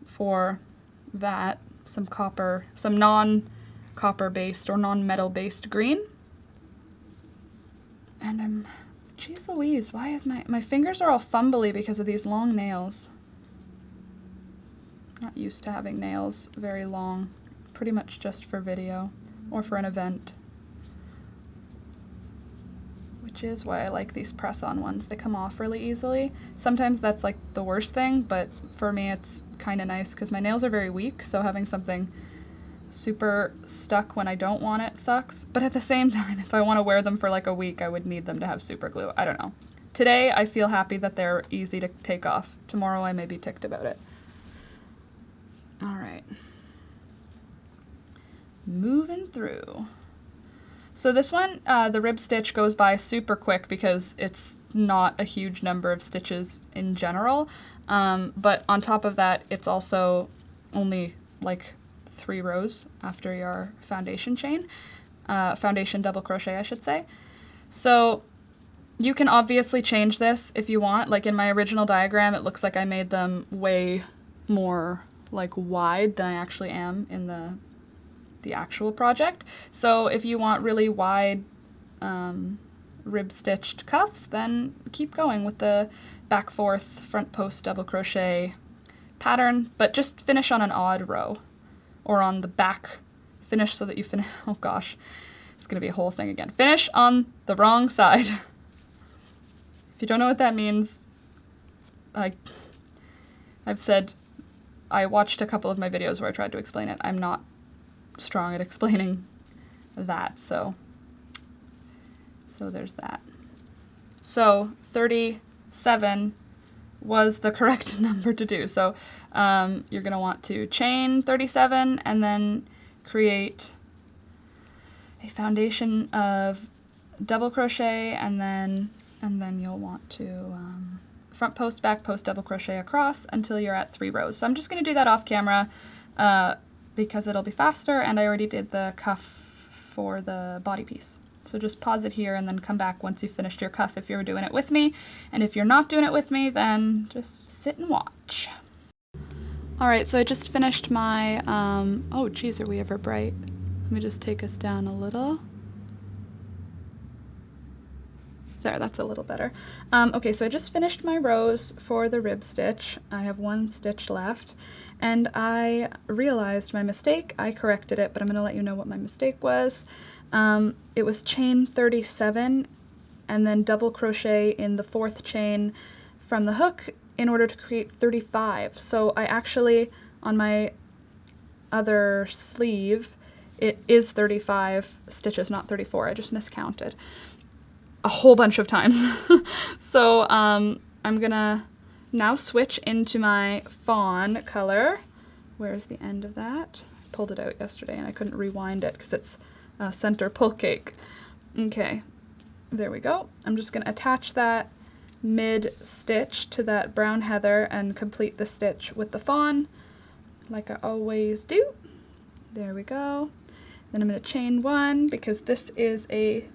for that, some copper, some non-copper based or non-metal based green. And geez Louise, why is my fingers are all fumbly because of these long nails. Not used to having nails very long, pretty much just for video or for an event. Which is why I like these press-on ones. They come off really easily. Sometimes that's like the worst thing, but for me it's kind of nice because my nails are very weak, so having something super stuck when I don't want it sucks. But at the same time, if I want to wear them for like a week, I would need them to have super glue. I don't know. Today I feel happy that they're easy to take off. Tomorrow I may be ticked about it. All right, moving through. So this one, the rib stitch goes by super quick because it's not a huge number of stitches in general, but on top of that, it's also only like 3 rows after your foundation chain, foundation double crochet, I should say. So you can obviously change this if you want. Like in my original diagram, it looks like I made them way more like wide than I actually am in the actual project. So if you want really wide rib stitched cuffs, then keep going with the back forth front post double crochet pattern, but just finish on an odd row or on the back. Finish so that you finish, oh gosh, it's gonna be a whole thing again. Finish on the wrong side. If you don't know what that means, I've said, I watched a couple of my videos where I tried to explain it. I'm not strong at explaining that, so there's that. So 37 was the correct number to do. So you're going to want to chain 37 and then create a foundation of double crochet, and then you'll want to front post, back post, double crochet across until you're at 3 rows. So I'm just going to do that off camera because it'll be faster, and I already did the cuff for the body piece. So just pause it here and then come back once you've finished your cuff if you're doing it with me. And if you're not doing it with me, then just sit and watch. All right, so I just finished my, oh geez, are we ever bright? Let me just take us down a little. There, that's a little better. Okay, so I just finished my rows for the rib stitch. I have one stitch left, and I realized my mistake. I corrected it, but I'm going to let you know what my mistake was. It was chain 37 and then double crochet in the 4th chain from the hook in order to create 35. So I actually, on my other sleeve, it is 35 stitches, not 34. I just miscounted a whole bunch of times. So I'm gonna now switch into my fawn color. Where's the end of that? I pulled it out yesterday and I couldn't rewind it because it's a center pull cake. Okay, there we go. I'm just gonna attach that mid stitch to that brown heather and complete the stitch with the fawn like I always do. There we go. Then I'm gonna chain 1 because this is a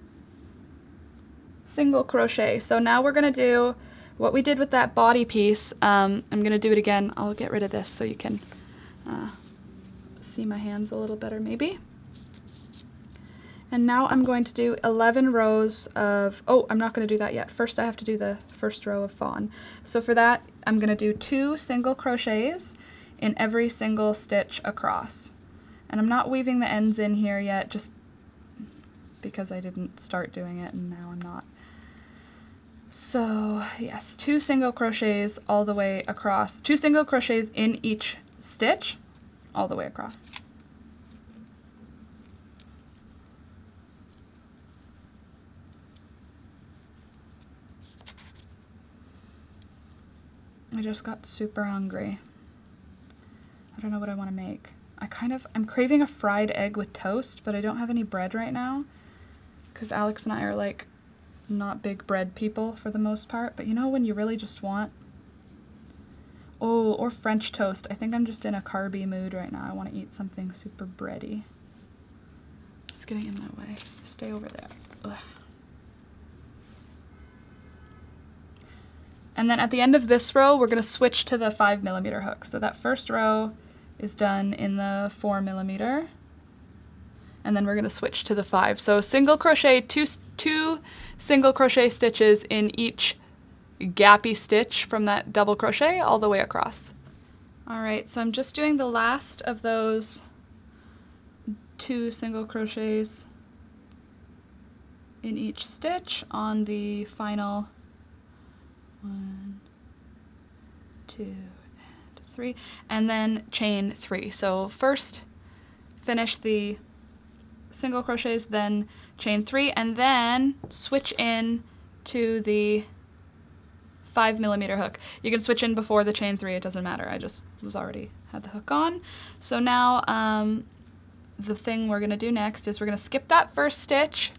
single crochet. So now we're gonna do what we did with that body piece. I'm gonna do it again. I'll get rid of this so you can see my hands a little better maybe. And now I'm going to do 11 rows of, oh, I'm not gonna do that yet. First I have to do the first row of fawn. So for that, I'm gonna do 2 single crochets in every single stitch across. And I'm not weaving the ends in here yet, just because I didn't start doing it and now I'm not. So yes, 2 single crochets all the way across, 2 single crochets in each stitch all the way across. I just got super hungry. I don't know what I want to make. I'm craving a fried egg with toast, but I don't have any bread right now because Alex and I are like not big bread people for the most part, but you know when you really just want, oh, or French toast. I think I'm just in a carby mood right now. I want to eat something super bready. It's getting in my way. Stay over there. Ugh. And then at the end of this row, we're going to switch to the 5mm hook. So that first row is done in the 4mm, and then we're going to switch to the 5. So single crochet, two single crochet stitches in each gappy stitch from that double crochet all the way across. All right, so I'm just doing the last of those 2 single crochets in each stitch on the final 1, 2, and 3, and then chain 3. So first finish the single crochets, then chain 3, and then switch in to the 5mm hook. You can switch in before the chain 3, it doesn't matter. I just had the hook on. So now the thing we're gonna do next is we're gonna skip that first stitch,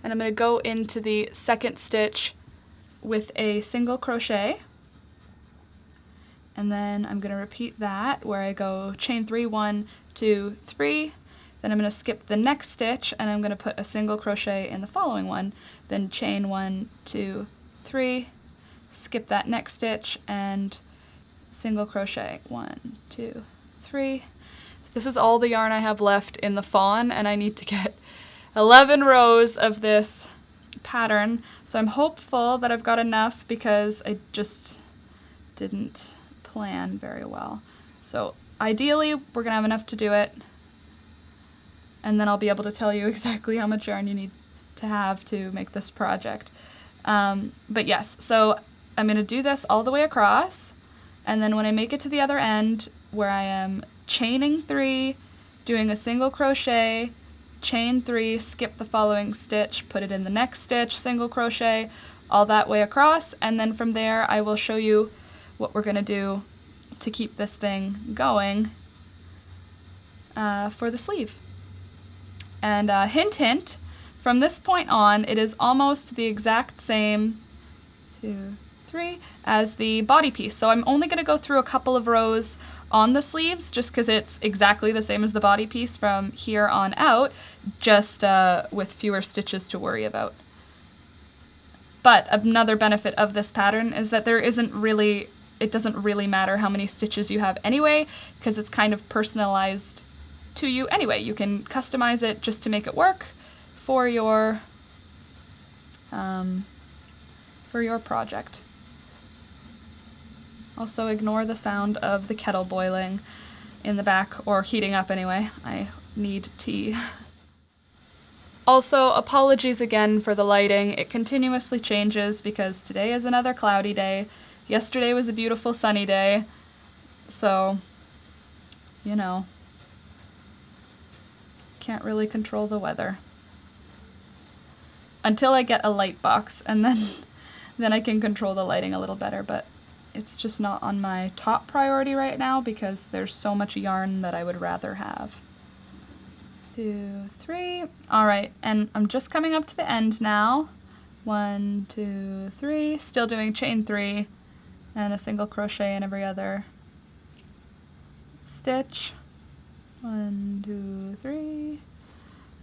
and I'm gonna go into the second stitch with a single crochet, and then I'm going to repeat that where I go chain 3, 1, 2, 3, then I'm going to skip the next stitch and I'm going to put a single crochet in the following one, then chain 1, 2, 3, skip that next stitch and single crochet 1, 2, 3. This is all the yarn I have left in the fawn, and I need to get 11 rows of this pattern, so I'm hopeful that I've got enough because I just didn't plan very well. So ideally we're gonna have enough to do it, and then I'll be able to tell you exactly how much yarn you need to have to make this project. But yes, so I'm gonna do this all the way across, and then when I make it to the other end where I am chaining 3, doing a single crochet, chain 3, skip the following stitch, put it in the next stitch, single crochet, all that way across, and then from there I will show you what we're gonna do to keep this thing going for the sleeve. And hint hint, from this point on it is almost the exact same 2, 3 as the body piece. So I'm only gonna go through a couple of rows on the sleeves just because it's exactly the same as the body piece from here on out, just with fewer stitches to worry about. But another benefit of this pattern is that it doesn't really matter how many stitches you have anyway, because it's kind of personalized to you anyway. You can customize it just to make it work for your for your project. Also ignore the sound of the kettle boiling in the back, or heating up anyway. I need tea. Also, apologies again for the lighting. It continuously changes because today is another cloudy day. Yesterday was a beautiful sunny day. So, you know, can't really control the weather. Until I get a light box, and then I can control the lighting a little better, but it's just not on my top priority right now because there's so much yarn that I would rather have. 2, 3. All right, and I'm just coming up to the end now. 1, 2, 3. Still doing chain 3 and a single crochet in every other stitch. 1, 2, 3.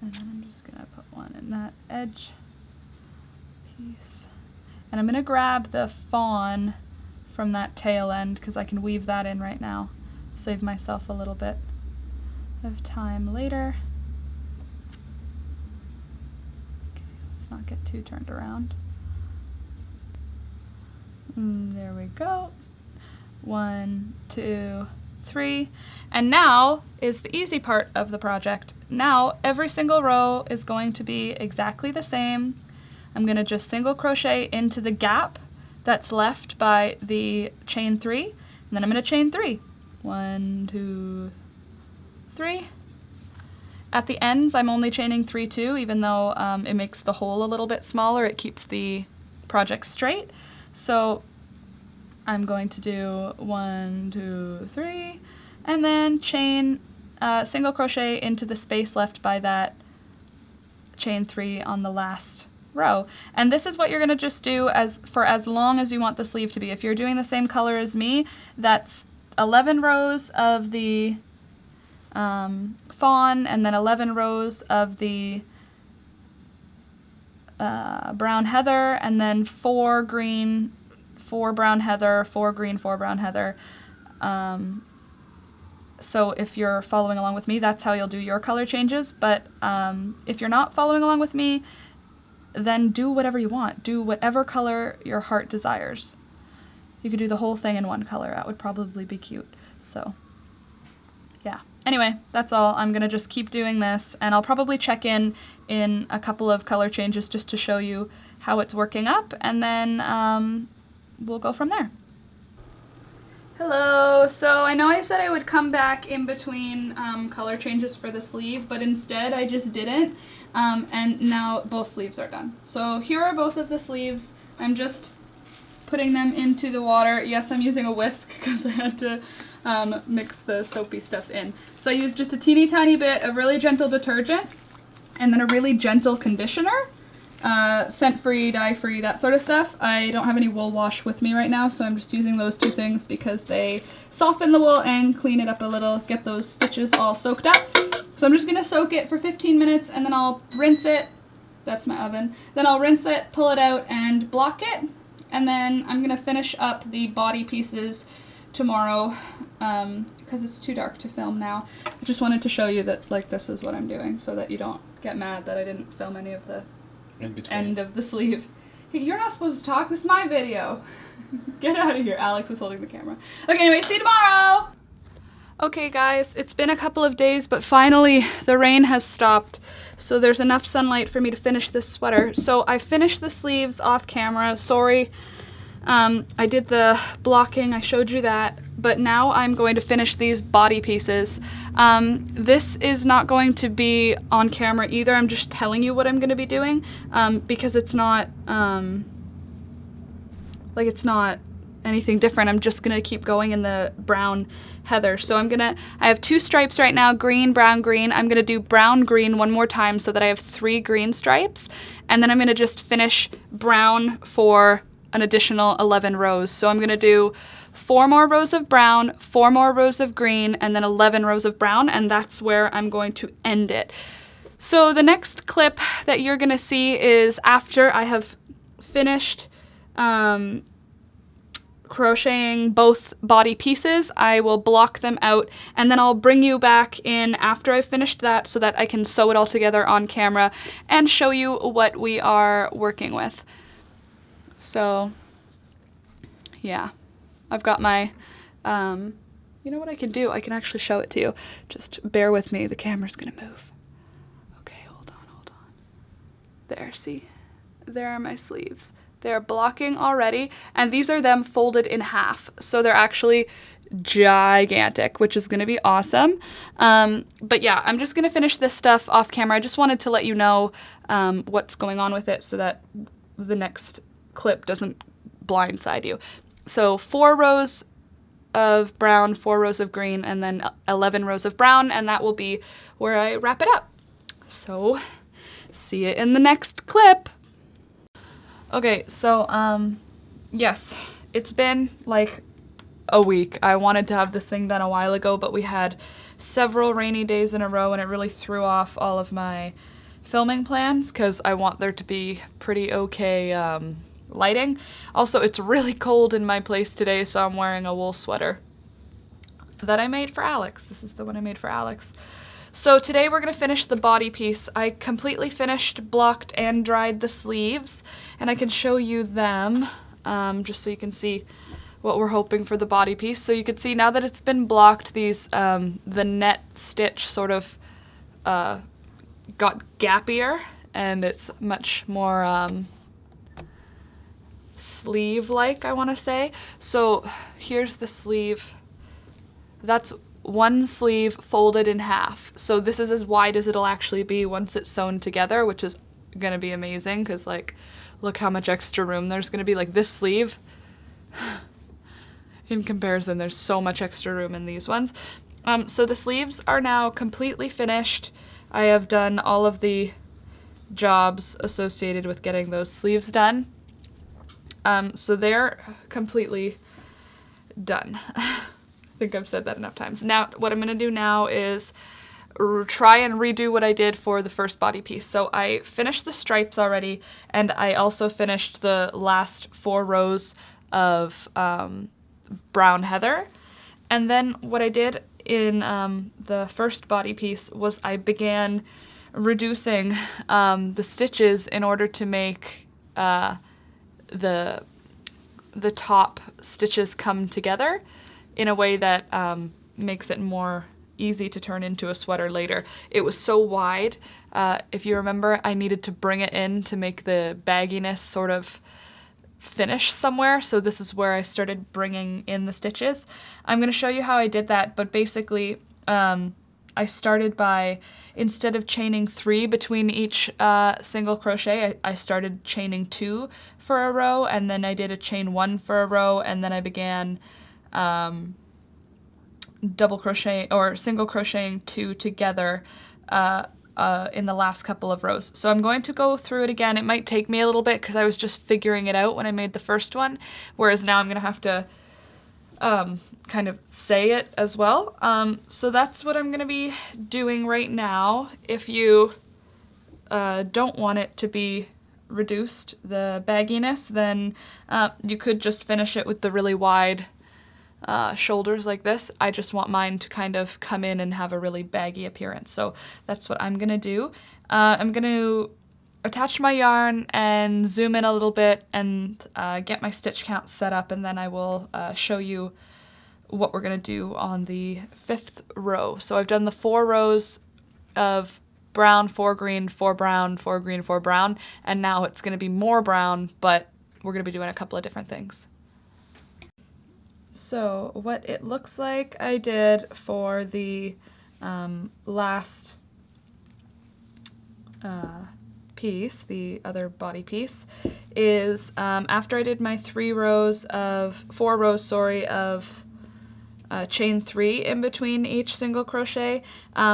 And then I'm just gonna put one in that edge piece. And I'm gonna grab the fawn from that tail end because I can weave that in right now. Save myself a little bit of time later. Okay, let's not get too turned around. There we go. 1, 2, 3. And now is the easy part of the project. Now every single row is going to be exactly the same. I'm going to just single crochet into the gap that's left by the chain 3, and then I'm going to chain 3. 1, 2, 3. At the ends I'm only chaining 3 too, even though it makes the hole a little bit smaller. It keeps the project straight. So I'm going to do 1, 2, 3, and then chain single crochet into the space left by that chain 3 on the last row. And this is what you're going to just do for as long as you want the sleeve to be. If you're doing the same color as me, that's 11 rows of the fawn, and then 11 rows of the brown heather, and then 4 green, 4 brown heather, 4 green, 4 brown heather. So if you're following along with me, that's how you'll do your color changes. But if you're not following along with me, then do whatever you want. Do whatever color your heart desires. You could do the whole thing in one color. That would probably be cute. So, yeah. Anyway, that's all. I'm going to just keep doing this, and I'll probably check in a couple of color changes just to show you how it's working up, and then we'll go from there. Hello! So I know I said I would come back in between color changes for the sleeve, but instead I just didn't, and now both sleeves are done. So here are both of the sleeves. I'm just putting them into the water. Yes, I'm using a whisk because I had to mix the soapy stuff in. So I used just a teeny tiny bit of really gentle detergent, and then a really gentle conditioner. Scent-free, dye-free, that sort of stuff. I don't have any wool wash with me right now, so I'm just using those two things because they soften the wool and clean it up a little, get those stitches all soaked up. So I'm just going to soak it for 15 minutes, and then I'll rinse it. That's my oven. Then I'll rinse it, pull it out, and block it. And then I'm going to finish up the body pieces tomorrow because it's too dark to film now. I just wanted to show you that, like, this is what I'm doing so that you don't get mad that I didn't film any of the end of the sleeve. Hey, you're not supposed to talk. This is my video. Get out of here. Alex is holding the camera. Okay, anyway, see you tomorrow! Okay, guys, it's been a couple of days, but finally the rain has stopped, so there's enough sunlight for me to finish this sweater. So I finished the sleeves off camera. Sorry. I did the blocking, I showed you that, but now I'm going to finish these body pieces. This is not going to be on camera either. I'm just telling you what I'm going to be doing because it's not, it's not anything different. I'm just going to keep going in the brown heather. So I have 2 stripes right now, green, brown, green. I'm going to do brown, green one more time so that I have 3 green stripes. And then I'm going to just finish brown for an additional 11 rows. So I'm going to do 4 more rows of brown, 4 more rows of green, and then 11 rows of brown, and that's where I'm going to end it. So the next clip that you're going to see is after I have finished crocheting both body pieces, I will block them out, and then I'll bring you back in after I've finished that so that I can sew it all together on camera and show you what we are working with. So yeah, I've got my, you know what I can do? I can actually show it to you. Just bear with me, the camera's gonna move. Okay, hold on. There, see? There are my sleeves. They're blocking already, and these are them folded in half. So they're actually gigantic, which is gonna be awesome. But yeah, I'm just gonna finish this stuff off camera. I just wanted to let you know what's going on with it so that the next clip doesn't blindside you. So 4 rows of brown, 4 rows of green, and then 11 rows of brown, and that will be where I wrap it up. So see you in the next clip. Okay, so yes, it's been like a week. I wanted to have this thing done a while ago, but we had several rainy days in a row, and it really threw off all of my filming plans because I want there to be pretty okay lighting. Also, it's really cold in my place today, so I'm wearing a wool sweater that I made for Alex. This is the one I made for Alex. So today we're gonna finish the body piece. I completely finished, blocked, and dried the sleeves, and I can show you them just so you can see what we're hoping for the body piece. So you can see now that it's been blocked, these the net stitch sort of got gappier, and it's much more sleeve-like, I wanna say. So here's the sleeve. That's one sleeve folded in half. So this is as wide as it'll actually be once it's sewn together, which is gonna be amazing because like, look how much extra room there's gonna be. Like this sleeve, in comparison, there's so much extra room in these ones. So the sleeves are now completely finished. I have done all of the jobs associated with getting those sleeves done. So they're completely done. I think I've said that enough times. Now, what I'm gonna do now is try and redo what I did for the first body piece. So I finished the stripes already, and I also finished the last 4 rows of brown heather. And then what I did in the first body piece was I began reducing the stitches in order to make the top stitches come together in a way that makes it more easy to turn into a sweater later. It was so wide, if you remember, I needed to bring it in to make the bagginess sort of finish somewhere, so this is where I started bringing in the stitches. I'm going to show you how I did that, but basically I started by, instead of chaining 3 between each single crochet, I started chaining 2 for a row, and then I did a chain 1 for a row, and then I began double crochet or single crocheting 2 together in the last couple of rows. So I'm going to go through it again. It might take me a little bit because I was just figuring it out when I made the first one, whereas now I'm going to have to kind of say it as well. So that's what I'm going to be doing right now. If you don't want it to be reduced, the bagginess, then you could just finish it with the really wide shoulders like this. I just want mine to kind of come in and have a really baggy appearance. So that's what I'm gonna do. I'm gonna attach my yarn and zoom in a little bit and get my stitch count set up, and then I will show you what we're gonna do on the 5th row. So I've done the 4 rows of brown, 4 green, 4 brown, 4 green, 4 brown, and now it's gonna be more brown, but we're gonna be doing a couple of different things. So what it looks like I did for the last piece, the other body piece, is after I did my 4 rows of chain 3 in between each single crochet,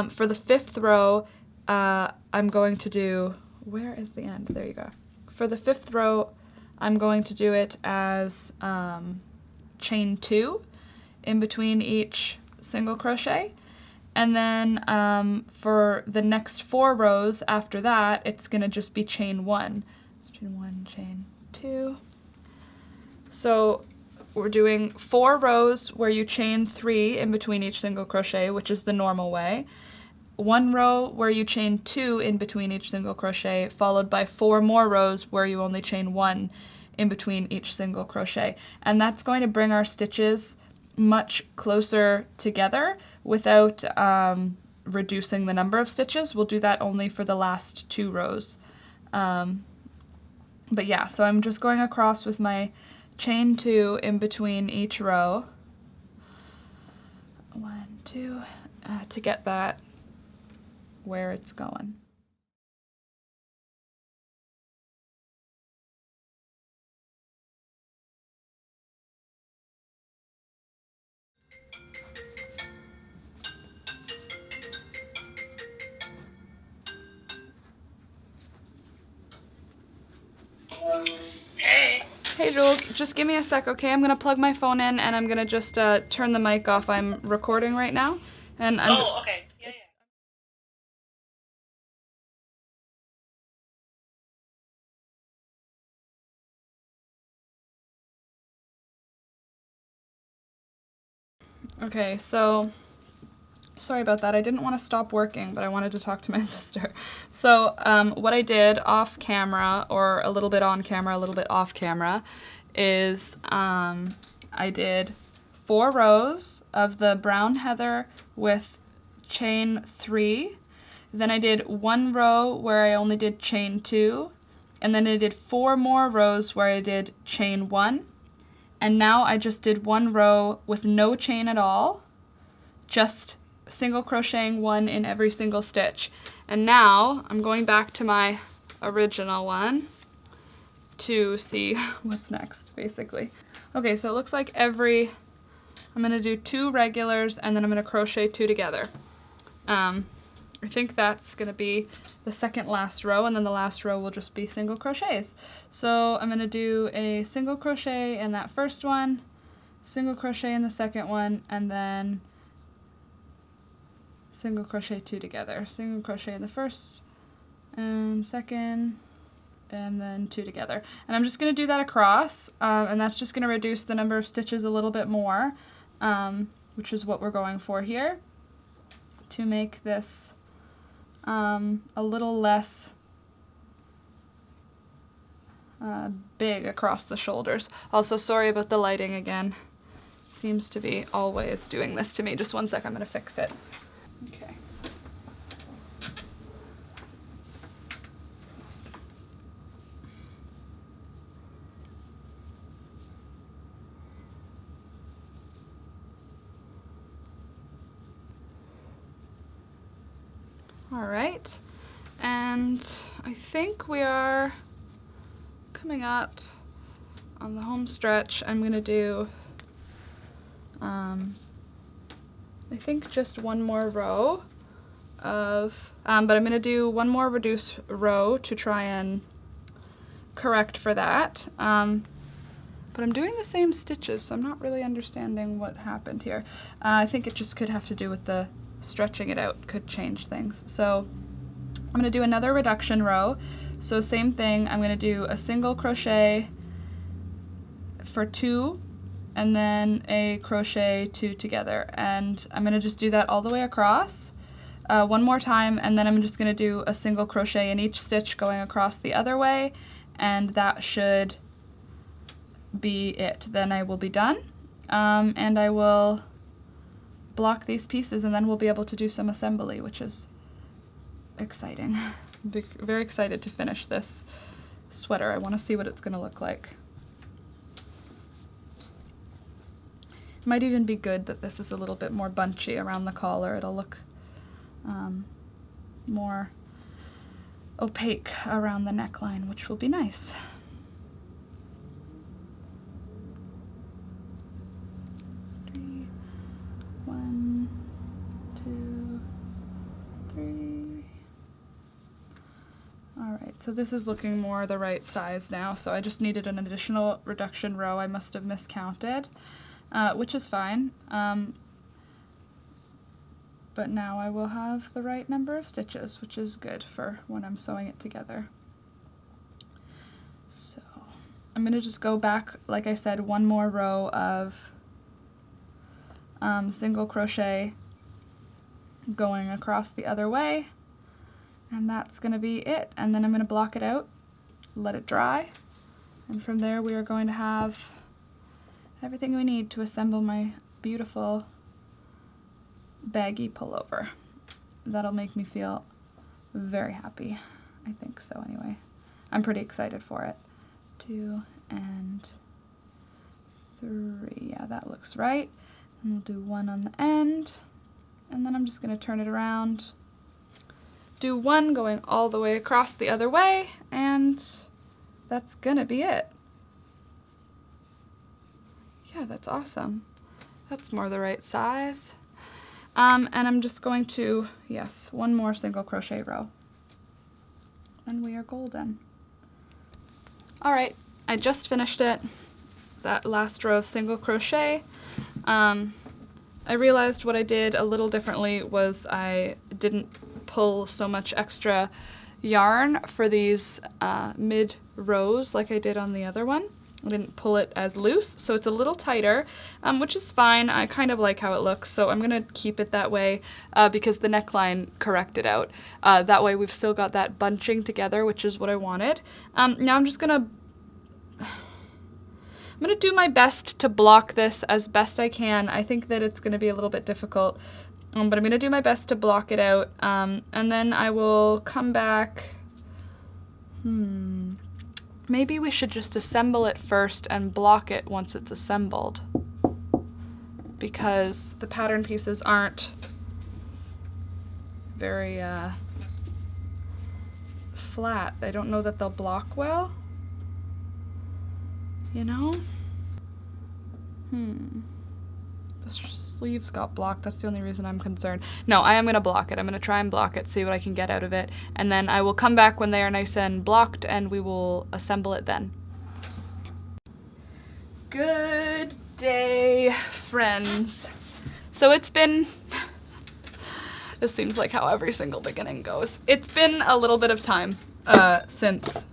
for the 5th row I'm going to do, where is the end? There you go. For the 5th row I'm going to do it as chain 2 in between each single crochet, and then for the next 4 rows after that it's gonna just be chain 1, chain 1, chain 2. So we're doing 4 rows where you chain 3 in between each single crochet, which is the normal way. 1 row where you chain 2 in between each single crochet, followed by 4 more rows where you only chain 1 in between each single crochet. And that's going to bring our stitches much closer together without reducing the number of stitches. We'll do that only for the last 2 rows. But yeah, so I'm just going across with my chain 2 in between each row. 1, 2, to get that where it's going. Hey Jules, just give me a sec, okay? I'm gonna plug my phone in and I'm gonna just turn the mic off. I'm recording right now. And Oh, okay. Yeah, yeah. Okay, so sorry about that. I didn't want to stop working, but I wanted to talk to my sister. So what I did off camera, or a little bit on camera, a little bit off camera, is I did 4 rows of the brown heather with chain 3. Then I did 1 row where I only did chain 2. And then I did 4 more rows where I did chain 1. And now I just did 1 row with no chain at all, just single crocheting 1 in every single stitch. And now I'm going back to my original one to see what's next, basically. Okay, so it looks like I'm gonna do 2 regulars and then I'm gonna crochet 2 together. I think that's gonna be the second last row, and then the last row will just be single crochets. So I'm gonna do a single crochet in that first one, single crochet in the second one, and then single crochet 2 together. Single crochet in the first and second, and then 2 together. And I'm just gonna do that across, and that's just gonna reduce the number of stitches a little bit more, which is what we're going for here, to make this a little less big across the shoulders. Also, sorry about the lighting again. It seems to be always doing this to me. Just one sec, I'm gonna fix it. Okay. All right, and I think we are coming up on the home stretch. I'm gonna do, I think just 1 more row of, but I'm gonna do 1 more reduced row to try and correct for that. But I'm doing the same stitches, so I'm not really understanding what happened here. I think it just could have to do with the stretching it out, could change things. So I'm gonna do another reduction row. So same thing, I'm gonna do a single crochet for 2, and then a crochet 2 together. And I'm gonna just do that all the way across, 1 more time, and then I'm just gonna do a single crochet in each stitch going across the other way, and that should be it. Then I will be done, and I will block these pieces, and then we'll be able to do some assembly, which is exciting. Very excited to finish this sweater. I want to see what it's going to look like. It might even be good that this is a little bit more bunchy around the collar. It'll look more opaque around the neckline, which will be nice. So this is looking more the right size now, so I just needed an additional reduction row. I must have miscounted, which is fine. But now I will have the right number of stitches, which is good for when I'm sewing it together. So I'm I'm gonna just go back, like I said, one more row of single crochet going across the other way, and that's gonna be it. And then I'm gonna block it out, let it dry, and from there we are going to have everything we need to assemble my beautiful baggy pullover. That'll make me feel very happy. I think so anyway. I'm pretty excited for it. 2 and 3. Yeah, that looks right. And we'll do 1 on the end. And then I'm just going to turn it around. Do 1 going all the way across the other way, and that's going to be it. Yeah, that's awesome. That's more the right size. And I'm just going to, yes, 1 more single crochet row. And we are golden. All right, I just finished it. That last row of single crochet. I realized what I did a little differently was I didn't pull so much extra yarn for these mid rows like I did on the other one. I didn't pull it as loose, so it's a little tighter, which is fine. I kind of like how it looks, so I'm gonna keep it that way because the neckline corrected out. That way we've still got that bunching together, which is what I wanted. Now I'm just gonna do my best to block this as best I can. I think that it's gonna be a little bit difficult, but I'm gonna do my best to block it out, and then I will come back. Maybe we should just assemble it first and block it once it's assembled, because the pattern pieces aren't very flat. I don't know that they'll block well, you know? The sleeves got blocked. That's the only reason I'm concerned. No, I am going to block it. I'm going to try and block it, see what I can get out of it, and then I will come back when they are nice and blocked and we will assemble it then. Good day, friends. So it's been, this seems like how every single beginning goes. It's been a little bit of time since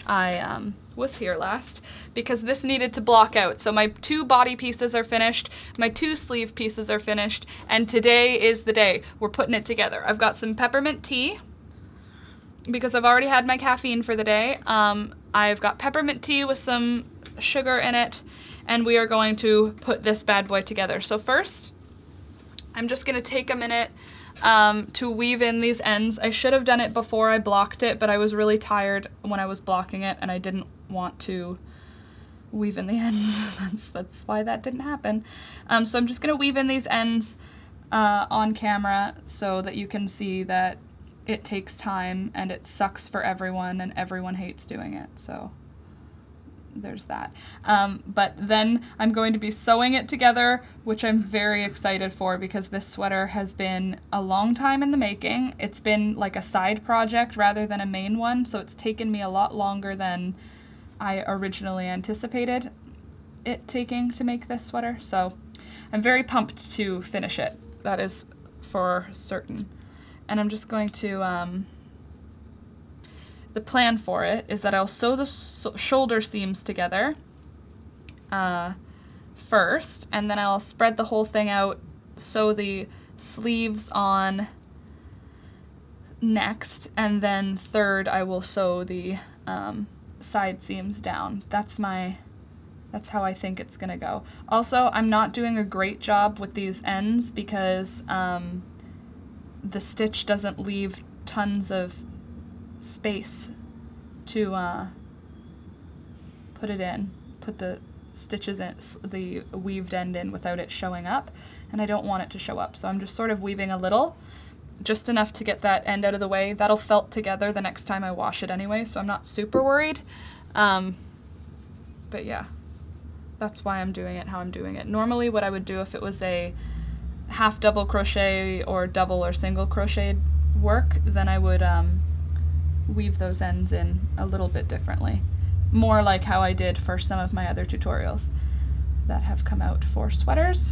I was here last, because this needed to block out. So my 2 body pieces are finished, my 2 sleeve pieces are finished, and today is the day. We're putting it together. I've got some peppermint tea, because I've already had my caffeine for the day. I've got peppermint tea with some sugar in it, and we are going to put this bad boy together. So first, I'm just gonna take a minute to weave in these ends. I should have done it before I blocked it, but I was really tired when I was blocking it, and I didn't want to weave in the ends. That's why that didn't happen. So I'm just gonna weave in these ends on camera so that you can see that it takes time and it sucks for everyone and everyone hates doing it. So there's that. But then I'm going to be sewing it together, which I'm very excited for, because this sweater has been a long time in the making. It's been like a side project rather than a main one, so it's taken me a lot longer than I originally anticipated it taking to make this sweater. So I'm very pumped to finish it. That is for certain. And I'm just going to, the plan for it is that I'll sew the shoulder seams together first, and then I'll spread the whole thing out, sew the sleeves on next, and then third I will sew the side seams down. That's how I think it's gonna go. Also, I'm not doing a great job with these ends because the stitch doesn't leave tons of space to put the stitches in, the weaved end in without it showing up, and I don't want it to show up, so I'm just sort of weaving a little, just enough to get that end out of the way. That'll felt together the next time I wash it anyway, so I'm not super worried. But yeah, that's why I'm doing it how I'm doing it. Normally what I would do if it was a half double crochet or double or single crochet work, then I would weave those ends in a little bit differently. More like how I did for some of my other tutorials that have come out for sweaters.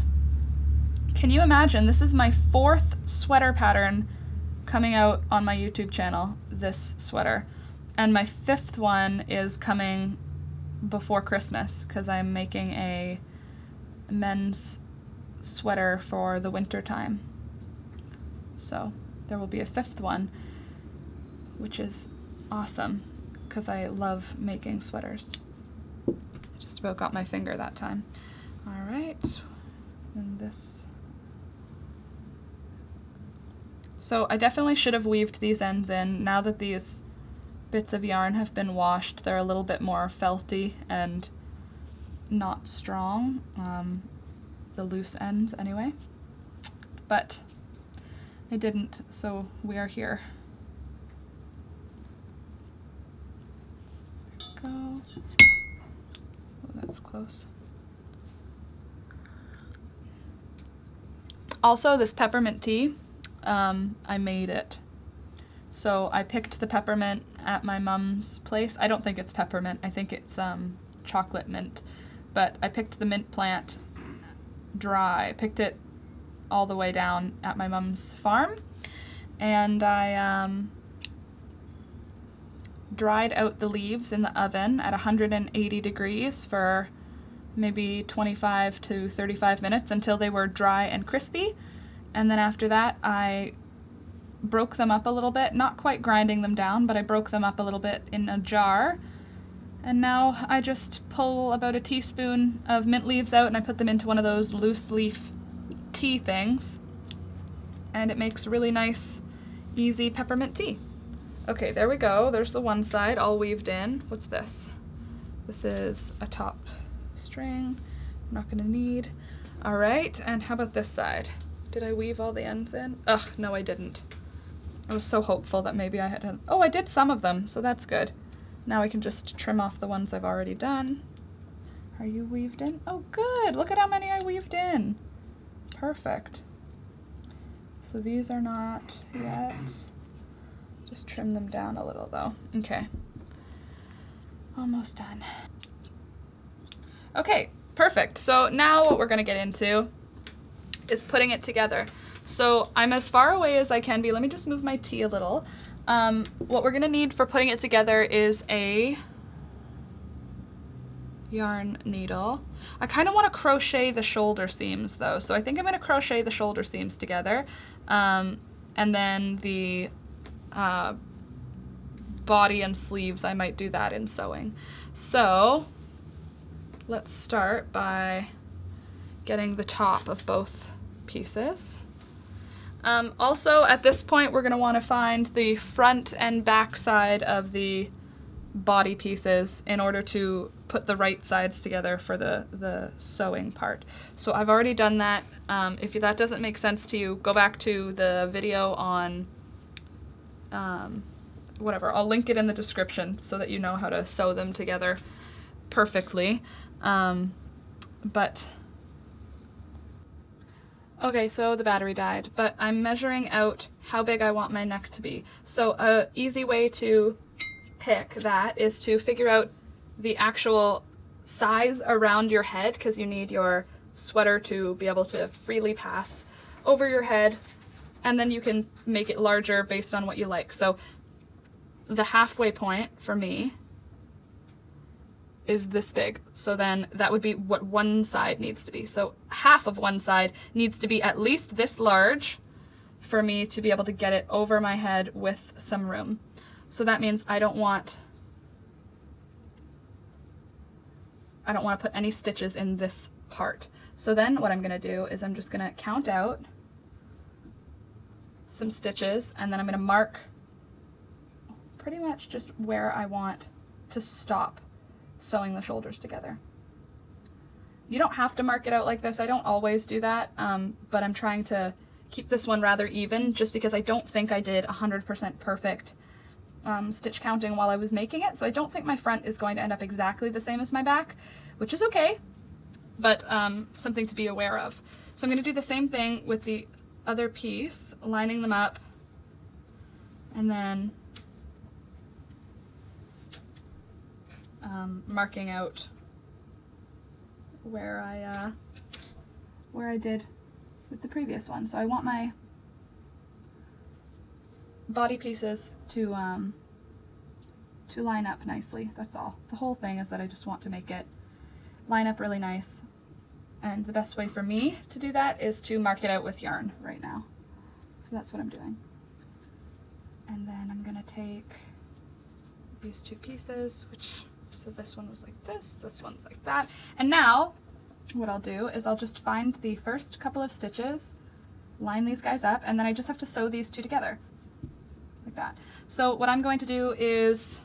Can you imagine? This is my 4th sweater pattern coming out on my YouTube channel, this sweater. And my 5th one is coming before Christmas because I'm making a men's sweater for the winter time. So there will be a 5th one, which is awesome because I love making sweaters. I just about got my finger that time. All right, and this. So I definitely should have weaved these ends in. Now that these bits of yarn have been washed, they're a little bit more felty and not strong, the loose ends anyway, but I didn't, so we are here. There we go. Oh, that's close. Also, this peppermint tea, I made it. So I picked the peppermint at my mom's place. I don't think it's peppermint, I think it's chocolate mint. But I picked the mint plant dry. I picked it all the way down at my mom's farm. And I dried out the leaves in the oven at 180 degrees for maybe 25 to 35 minutes until they were dry and crispy. And then after that, I broke them up a little bit, not quite grinding them down, but I broke them up a little bit in a jar. And now I just pull about a teaspoon of mint leaves out and I put them into one of those loose leaf tea things. And it makes really nice, easy peppermint tea. Okay, there we go. There's the one side all weaved in. What's this? This is a top string. I'm not gonna need. All right, and how about this side? Did I weave all the ends in? Ugh, no I didn't. I was so hopeful that maybe I had. Oh, I did some of them, so that's good. Now I can just trim off the ones I've already done. Are you weaved in? Oh, good. Look at how many I weaved in. Perfect. So these are not yet. Just trim them down a little though. Okay. Almost done. Okay, perfect. So now what we're gonna get into is putting it together. So I'm as far away as I can be. Let me just move my tea a little. What we're gonna need for putting it together is a yarn needle. I kind of want to crochet the shoulder seams though, so I think I'm gonna crochet the shoulder seams together, and then the body and sleeves, I might do that in sewing. So let's start by getting the top of both pieces. Also, at this point, we're going to want to find the front and back side of the body pieces in order to put the right sides together for the sewing part. So I've already done that. If that doesn't make sense to you, go back to the video on whatever. I'll link it in the description so that you know how to sew them together perfectly. Okay, so the battery died, but I'm measuring out how big I want my neck to be. So a easy way to pick that is to figure out the actual size around your head, because you need your sweater to be able to freely pass over your head, and then you can make it larger based on what you like. So the halfway point for me is this big. So then that would be what one side needs to be. So half of one side needs to be at least this large for me to be able to get it over my head with some room. So that means I don't want to put any stitches in this part. So then what I'm gonna do is I'm just gonna count out some stitches, and then I'm gonna mark pretty much just where I want to stop sewing the shoulders together. You don't have to mark it out like this. I don't always do that, but I'm trying to keep this one rather even just because I don't think I did 100% perfect stitch counting while I was making it. So I don't think my front is going to end up exactly the same as my back, which is okay, but something to be aware of. So I'm going to do the same thing with the other piece, lining them up, and then marking out where I did with the previous one. So I want my body pieces to to line up nicely, that's all. The whole thing is that I just want to make it line up really nice. And the best way for me to do that is to mark it out with yarn right now. So that's what I'm doing. And then I'm gonna take these two pieces, so this one was like this one's like that. And now what I'll do is I'll just find the first couple of stitches, line these guys up, and then I just have to sew these two together like that. So what I'm going to do is,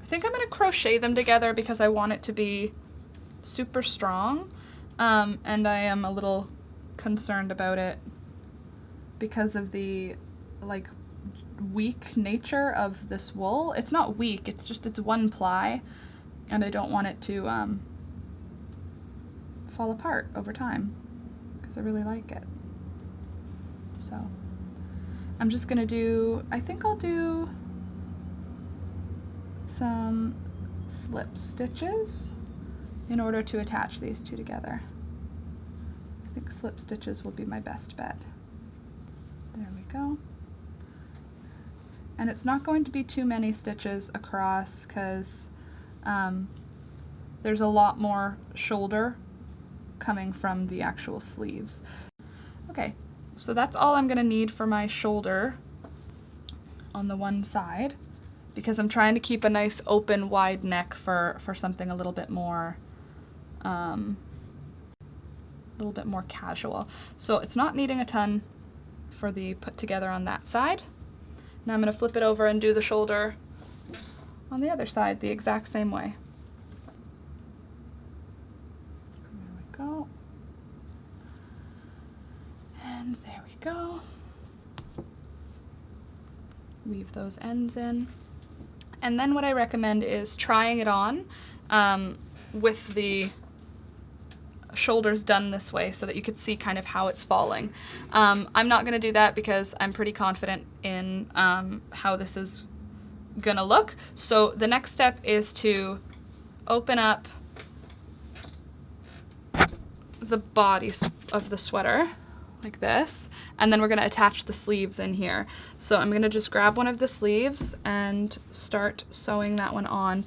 I think I'm going to crochet them together because I want it to be super strong, and I am a little concerned about it because of the like weak nature of this wool. It's not weak, it's just it's one ply, and I don't want it to fall apart over time because I really like it. So I'm just gonna do, I think I'll do some slip stitches in order to attach these two together. I think slip stitches will be my best bet. There we go. And it's not going to be too many stitches across because there's a lot more shoulder coming from the actual sleeves. Okay, so that's all I'm gonna need for my shoulder on the one side, because I'm trying to keep a nice open wide neck for something a little bit more casual. So it's not needing a ton for the put together on that side. Now I'm going to flip it over and do the shoulder on the other side the exact same way. There we go. And there we go. Weave those ends in. And then what I recommend is trying it on with the shoulders done this way so that you could see kind of how it's falling. I'm not going to do that because I'm pretty confident in how this is going to look. So the next step is to open up the body of the sweater like this, and then we're going to attach the sleeves in here. So I'm going to just grab one of the sleeves and start sewing that one on.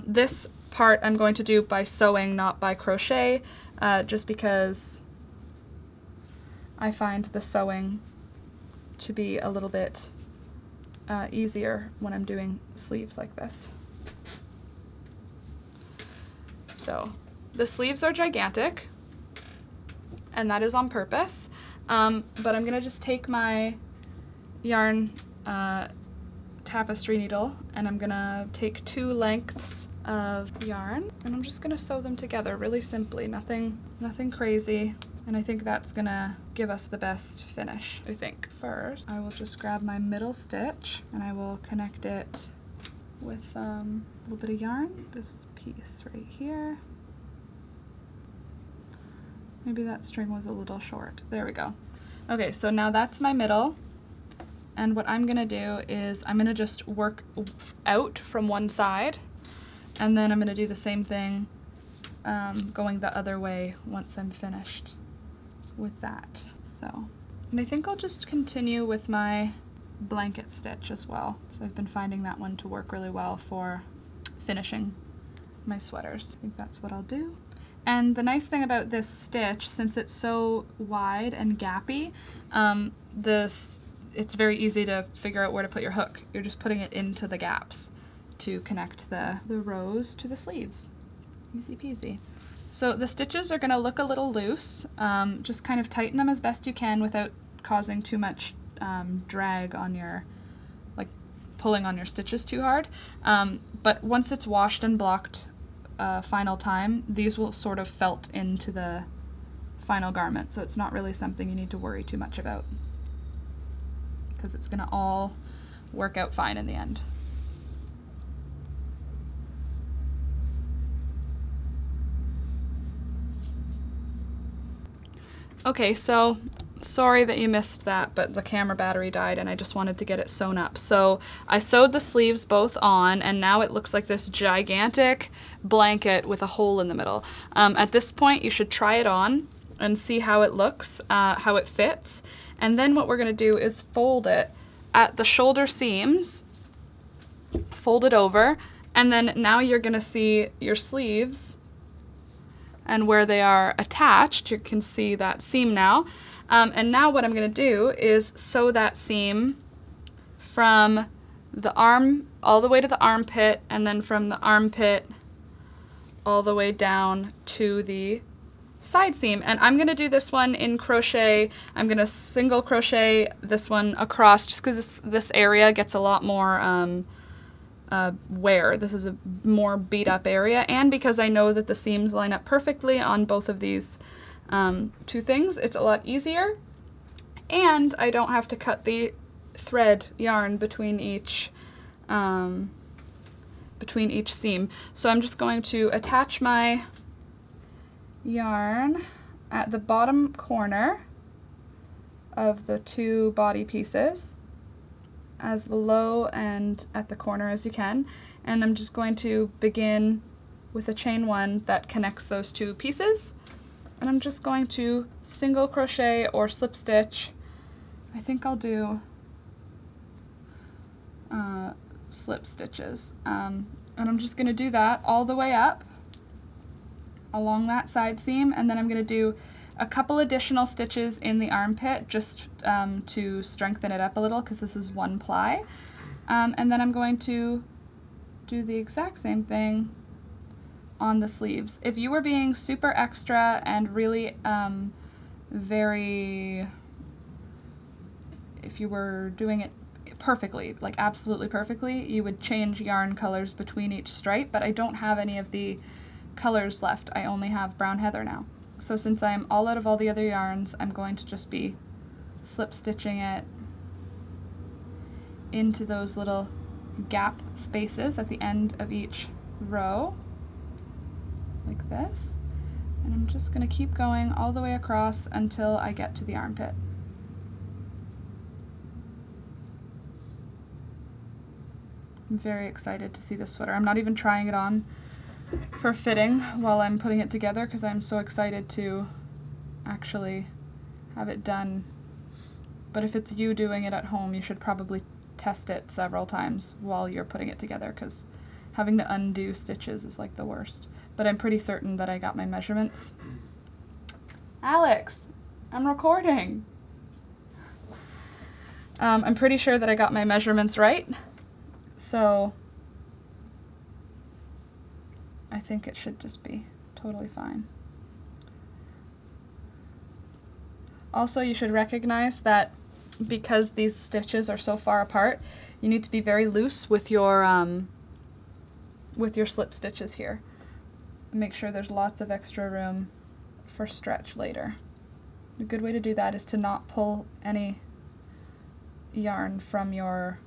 This part I'm going to do by sewing, not by crochet, just because I find the sewing to be a little bit easier when I'm doing sleeves like this. So the sleeves are gigantic, and that is on purpose, but I'm gonna just take my yarn tapestry needle, and I'm gonna take 2 lengths of yarn, and I'm just gonna sew them together really simply, nothing crazy, and I think that's gonna give us the best finish. I think first I will just grab my middle stitch and I will connect it with a little bit of yarn, this piece right here. Maybe that string was a little short. There we go. Okay, so now that's my middle, and what I'm gonna do is I'm gonna just work out from one side, and then I'm going to do the same thing going the other way once I'm finished with that. So, and I think I'll just continue with my blanket stitch as well. So I've been finding that one to work really well for finishing my sweaters. I think that's what I'll do. And the nice thing about this stitch, since it's so wide and gappy, it's very easy to figure out where to put your hook. You're just putting it into the gaps to connect the rows to the sleeves. Easy peasy. So the stitches are going to look a little loose. Just kind of tighten them as best you can without causing too much drag on your, like pulling on your stitches too hard. But once it's washed and blocked final time, these will sort of felt into the final garment. So it's not really something you need to worry too much about, because it's going to all work out fine in the end. Okay, so sorry that you missed that, but the camera battery died and I just wanted to get it sewn up. So I sewed the sleeves both on, and now it looks like this gigantic blanket with a hole in the middle. At this point, you should try it on and see how it looks, how it fits. And then what we're gonna do is fold it at the shoulder seams, fold it over, and then now you're gonna see your sleeves and where they are attached. You can see that seam now. And now what I'm gonna do is sew that seam from the arm all the way to the armpit, and then from the armpit all the way down to the side seam. And I'm gonna do this one in crochet. I'm gonna single crochet this one across just because this area gets a lot more wear. This is a more beat up area, and because I know that the seams line up perfectly on both of these two things, it's a lot easier, and I don't have to cut the thread yarn between each seam. So I'm just going to attach my yarn at the bottom corner of the two body pieces, as low and at the corner as you can, and I'm just going to begin with a chain one that connects those two pieces, and I'm just going to single crochet or slip stitch. I think I'll do slip stitches, and I'm just going to do that all the way up along that side seam, and then I'm going to do a couple additional stitches in the armpit just to strengthen it up a little, because this is one ply, and then I'm going to do the exact same thing on the sleeves. If you were being super extra and really if you were doing it perfectly, like absolutely perfectly, you would change yarn colors between each stripe, but I don't have any of the colors left. I only have brown heather now. So since I'm all out of all the other yarns, I'm going to just be slip stitching it into those little gap spaces at the end of each row, like this. And I'm just going to keep going all the way across until I get to the armpit. I'm very excited to see this sweater. I'm not even trying it on for fitting while I'm putting it together, because I'm so excited to actually have it done. But if it's you doing it at home, you should probably test it several times while you're putting it together, because having to undo stitches is like the worst. But I'm pretty certain that I got my measurements. Alex, I'm recording. I'm pretty sure that I got my measurements right, so I think it should just be totally fine. Also, you should recognize that because these stitches are so far apart, you need to be very loose with your slip stitches here. Make sure there's lots of extra room for stretch later. A good way to do that is to not pull any yarn from your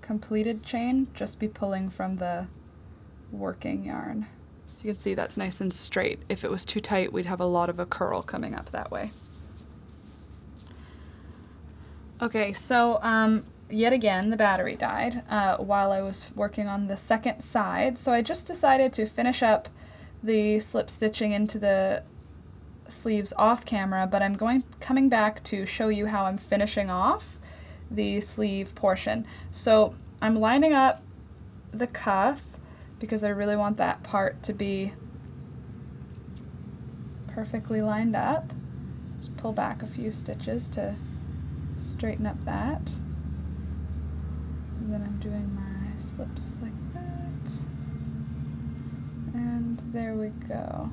completed chain, just be pulling from the working yarn. So you can see that's nice and straight. If it was too tight, we'd have a lot of a curl coming up that way. Okay, so yet again the battery died while I was working on the second side, so I just decided to finish up the slip stitching into the sleeves off camera, but I'm coming back to show you how I'm finishing off the sleeve portion. So I'm lining up the cuff because I really want that part to be perfectly lined up. Just pull back a few stitches to straighten up that. And then I'm doing my slips like that. And there we go.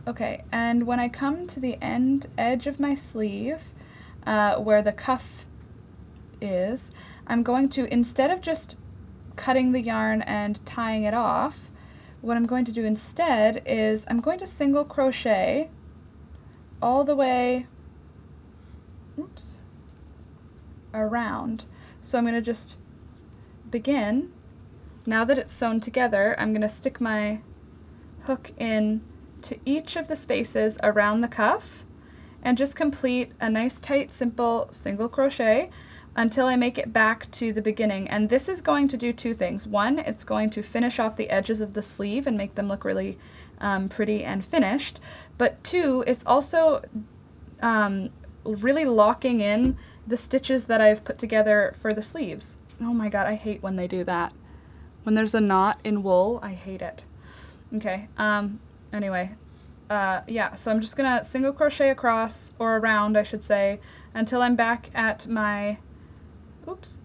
Okay, and when I come to the edge of my sleeve, where the cuff is, I'm going to, instead of just cutting the yarn and tying it off, what I'm going to do instead is I'm going to single crochet all the way, around. So I'm going to just begin. Now that it's sewn together, I'm going to stick my hook in to each of the spaces around the cuff and just complete a nice tight simple single crochet until I make it back to the beginning. And this is going to do two things. One, it's going to finish off the edges of the sleeve and make them look really pretty and finished. But two, it's also really locking in the stitches that I've put together for the sleeves. Oh my god, I hate when they do that. When there's a knot in wool, I hate it. Okay, anyway, yeah, so I'm just gonna single crochet across, or around I should say, until I'm back at my,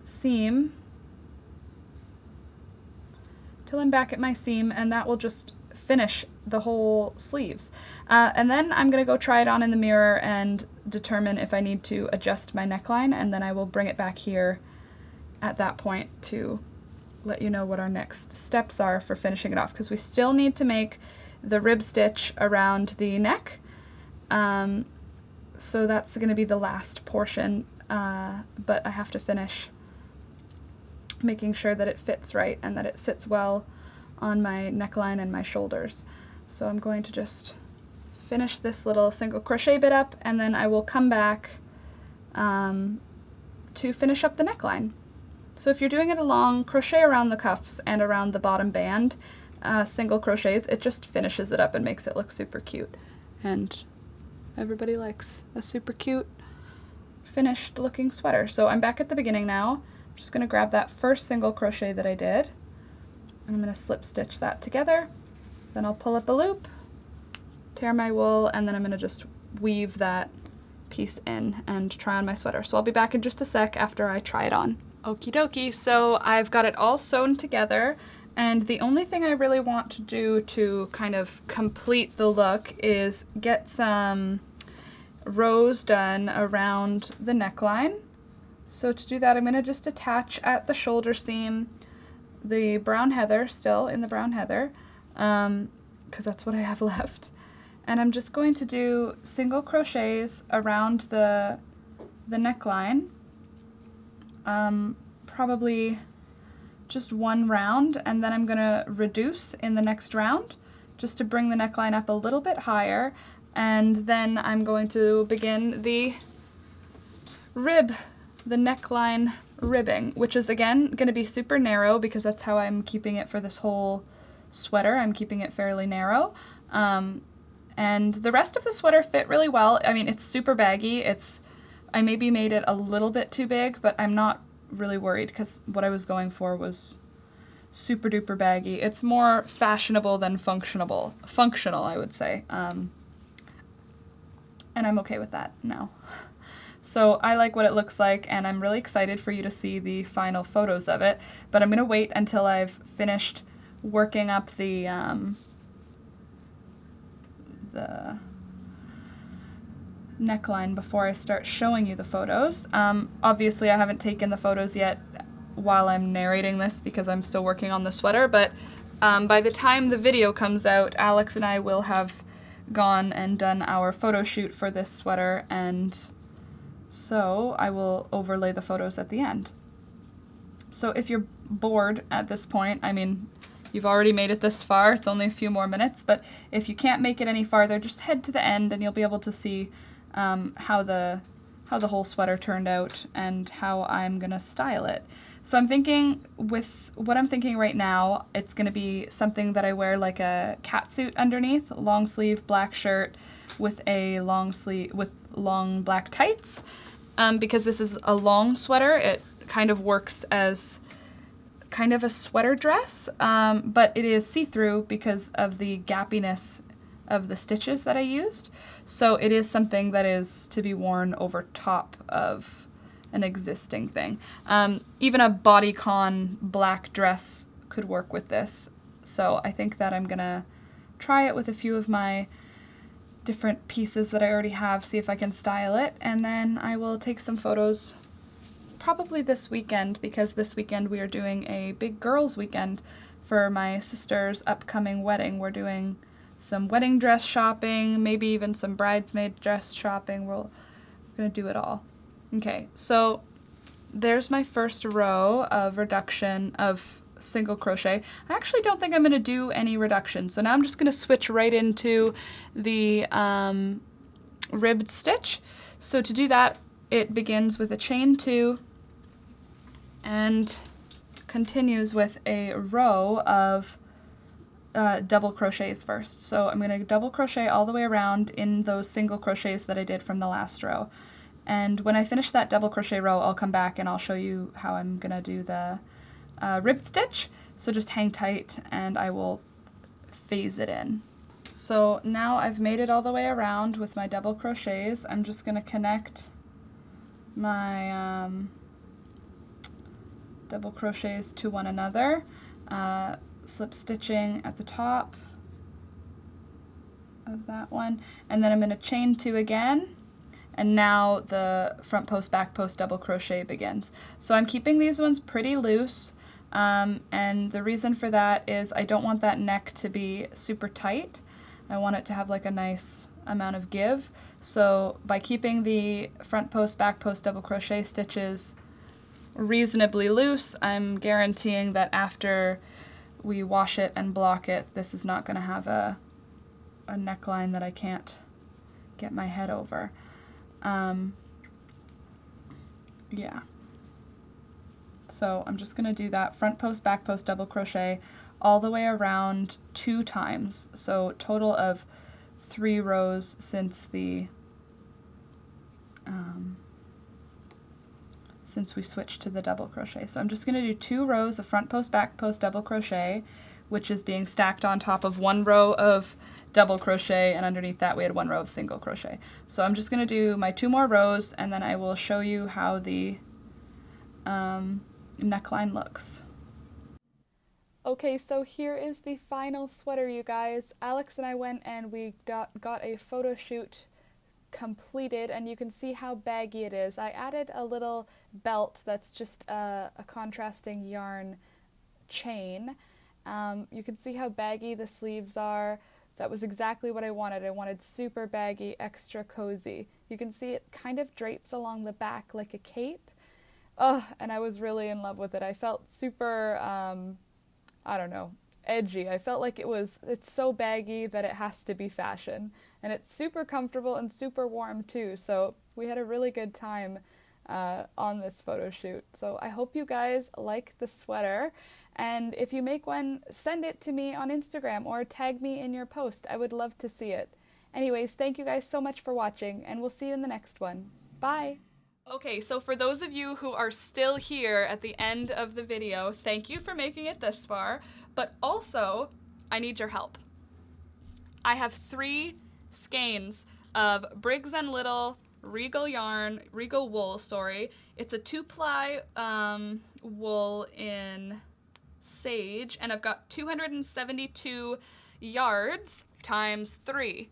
seam. Till I'm back at my seam, and that will just finish the whole sleeves. And then I'm gonna go try it on in the mirror and determine if I need to adjust my neckline, and then I will bring it back here at that point to let you know what our next steps are for finishing it off, because we still need to make the rib stitch around the neck. So that's going to be the last portion, but I have to finish making sure that it fits right and that it sits well on my neckline and my shoulders. So I'm going to just finish this little single crochet bit up, and then I will come back to finish up the neckline. So if you're doing it along, crochet around the cuffs and around the bottom band, single crochets, it just finishes it up and makes it look super cute. And everybody likes a super cute finished looking sweater. So I'm back at the beginning now. I'm just going to grab that first single crochet that I did, and I'm going to slip stitch that together. Then I'll pull up a loop, tear my wool, and then I'm going to just weave that piece in and try on my sweater. So I'll be back in just a sec after I try it on. Okie dokie, so I've got it all sewn together, and the only thing I really want to do to kind of complete the look is get some rows done around the neckline. So to do that, I'm going to just attach at the shoulder seam the brown heather, still in the brown heather, because that's what I have left. And I'm just going to do single crochets around the neckline. Probably just one round, and then I'm going to reduce in the next round just to bring the neckline up a little bit higher, and then I'm going to begin the neckline ribbing, which is again going to be super narrow because that's how I'm keeping it for this whole sweater. I'm keeping it fairly narrow. And the rest of the sweater fit really well. I mean, it's super baggy. I maybe made it a little bit too big, but I'm not really worried because what I was going for was super duper baggy. It's more fashionable than functional, I would say. And I'm okay with that now. So I like what it looks like, and I'm really excited for you to see the final photos of it, but I'm going to wait until I've finished working up the neckline before I start showing you the photos. Obviously I haven't taken the photos yet while I'm narrating this because I'm still working on the sweater, but by the time the video comes out, Alex and I will have gone and done our photo shoot for this sweater, and so I will overlay the photos at the end. So if you're bored at this point, I mean, you've already made it this far, it's only a few more minutes, but if you can't make it any farther, just head to the end and you'll be able to see how the whole sweater turned out and how I'm gonna style it. So I'm thinking, with what I'm thinking right now, it's gonna be something that I wear like a catsuit underneath, long sleeve black shirt with a long black tights. Because this is a long sweater, it kind of works as kind of a sweater dress, but it is see-through because of the gappiness of the stitches that I used. So it is something that is to be worn over top of an existing thing. Even a bodycon black dress could work with this. So I think that I'm gonna try it with a few of my different pieces that I already have, see if I can style it, and then I will take some photos probably this weekend, because this weekend we are doing a big girls weekend for my sister's upcoming wedding. We're doing some wedding dress shopping, maybe even some bridesmaid dress shopping. We're gonna do it all. Okay, so there's my first row of reduction of single crochet. I actually don't think I'm gonna do any reduction, so now I'm just gonna switch right into the ribbed stitch. So to do that, it begins with a chain 2 and continues with a row of double crochets first. So I'm going to double crochet all the way around in those single crochets that I did from the last row. And when I finish that double crochet row, I'll come back and I'll show you how I'm going to do the rib stitch. So just hang tight and I will phase it in. So now I've made it all the way around with my double crochets. I'm just going to connect my double crochets to one another, slip stitching at the top of that one, and then I'm going to chain 2 again, and now the front post back post double crochet begins. So I'm keeping these ones pretty loose, and the reason for that is I don't want that neck to be super tight. I want it to have like a nice amount of give. So by keeping the front post back post double crochet stitches reasonably loose, I'm guaranteeing that after we wash it and block it, this is not going to have a neckline that I can't get my head over. Yeah. So I'm just going to do that front post back post double crochet all the way around 2 times. So total of 3 rows since we switched to the double crochet. So I'm just going to do 2 rows of front post back post double crochet, which is being stacked on top of 1 row of double crochet, and underneath that we had 1 row of single crochet. So I'm just going to do my 2 more rows and then I will show you how the neckline looks. Okay, so here is the final sweater, you guys. Alex and I went and we got a photo shoot completed, and you can see how baggy it is. I added a little belt that's just a contrasting yarn chain. You can see how baggy the sleeves are. That was exactly what I wanted. I wanted super baggy, extra cozy. You can see it kind of drapes along the back like a cape. Oh, and I was really in love with it. I felt super, I don't know, edgy. I felt like it's so baggy that it has to be fashion. And it's super comfortable and super warm too. So we had a really good time on this photo shoot. So I hope you guys like the sweater. And if you make one, send it to me on Instagram or tag me in your post. I would love to see it. Anyways, thank you guys so much for watching, and we'll see you in the next one. Bye! Okay, so for those of you who are still here at the end of the video, thank you for making it this far, but also, I need your help. I have 3 skeins of Briggs and Little Regal wool, sorry. It's a 2-ply wool in sage, and I've got 272 yards times 3.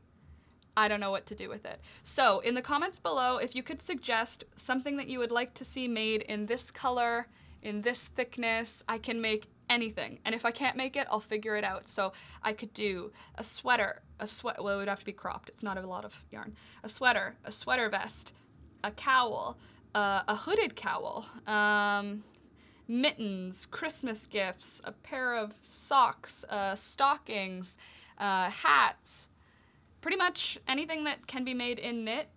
I don't know what to do with it. So in the comments below, if you could suggest something that you would like to see made in this color, in this thickness, I can make anything. And if I can't make it, I'll figure it out. So I could do a sweater, well, it would have to be cropped. It's not a lot of yarn. A sweater vest, a cowl, a hooded cowl, mittens, Christmas gifts, a pair of socks, stockings, hats. Pretty much anything that can be made in knit,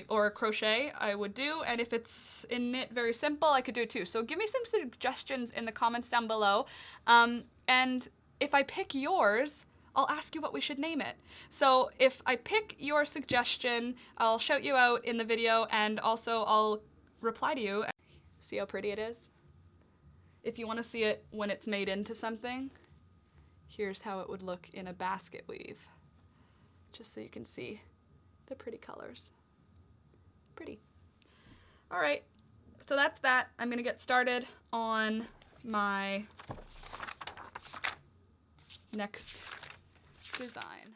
or crochet, I would do. And if it's in knit very simple, I could do it too. So give me some suggestions in the comments down below. And if I pick yours, I'll ask you what we should name it. So if I pick your suggestion, I'll shout you out in the video, and also I'll reply to you. See how pretty it is? If you want to see it when it's made into something, here's how it would look in a basket weave, just so you can see the pretty colors. Pretty. All right, so that's that. I'm gonna get started on my next design.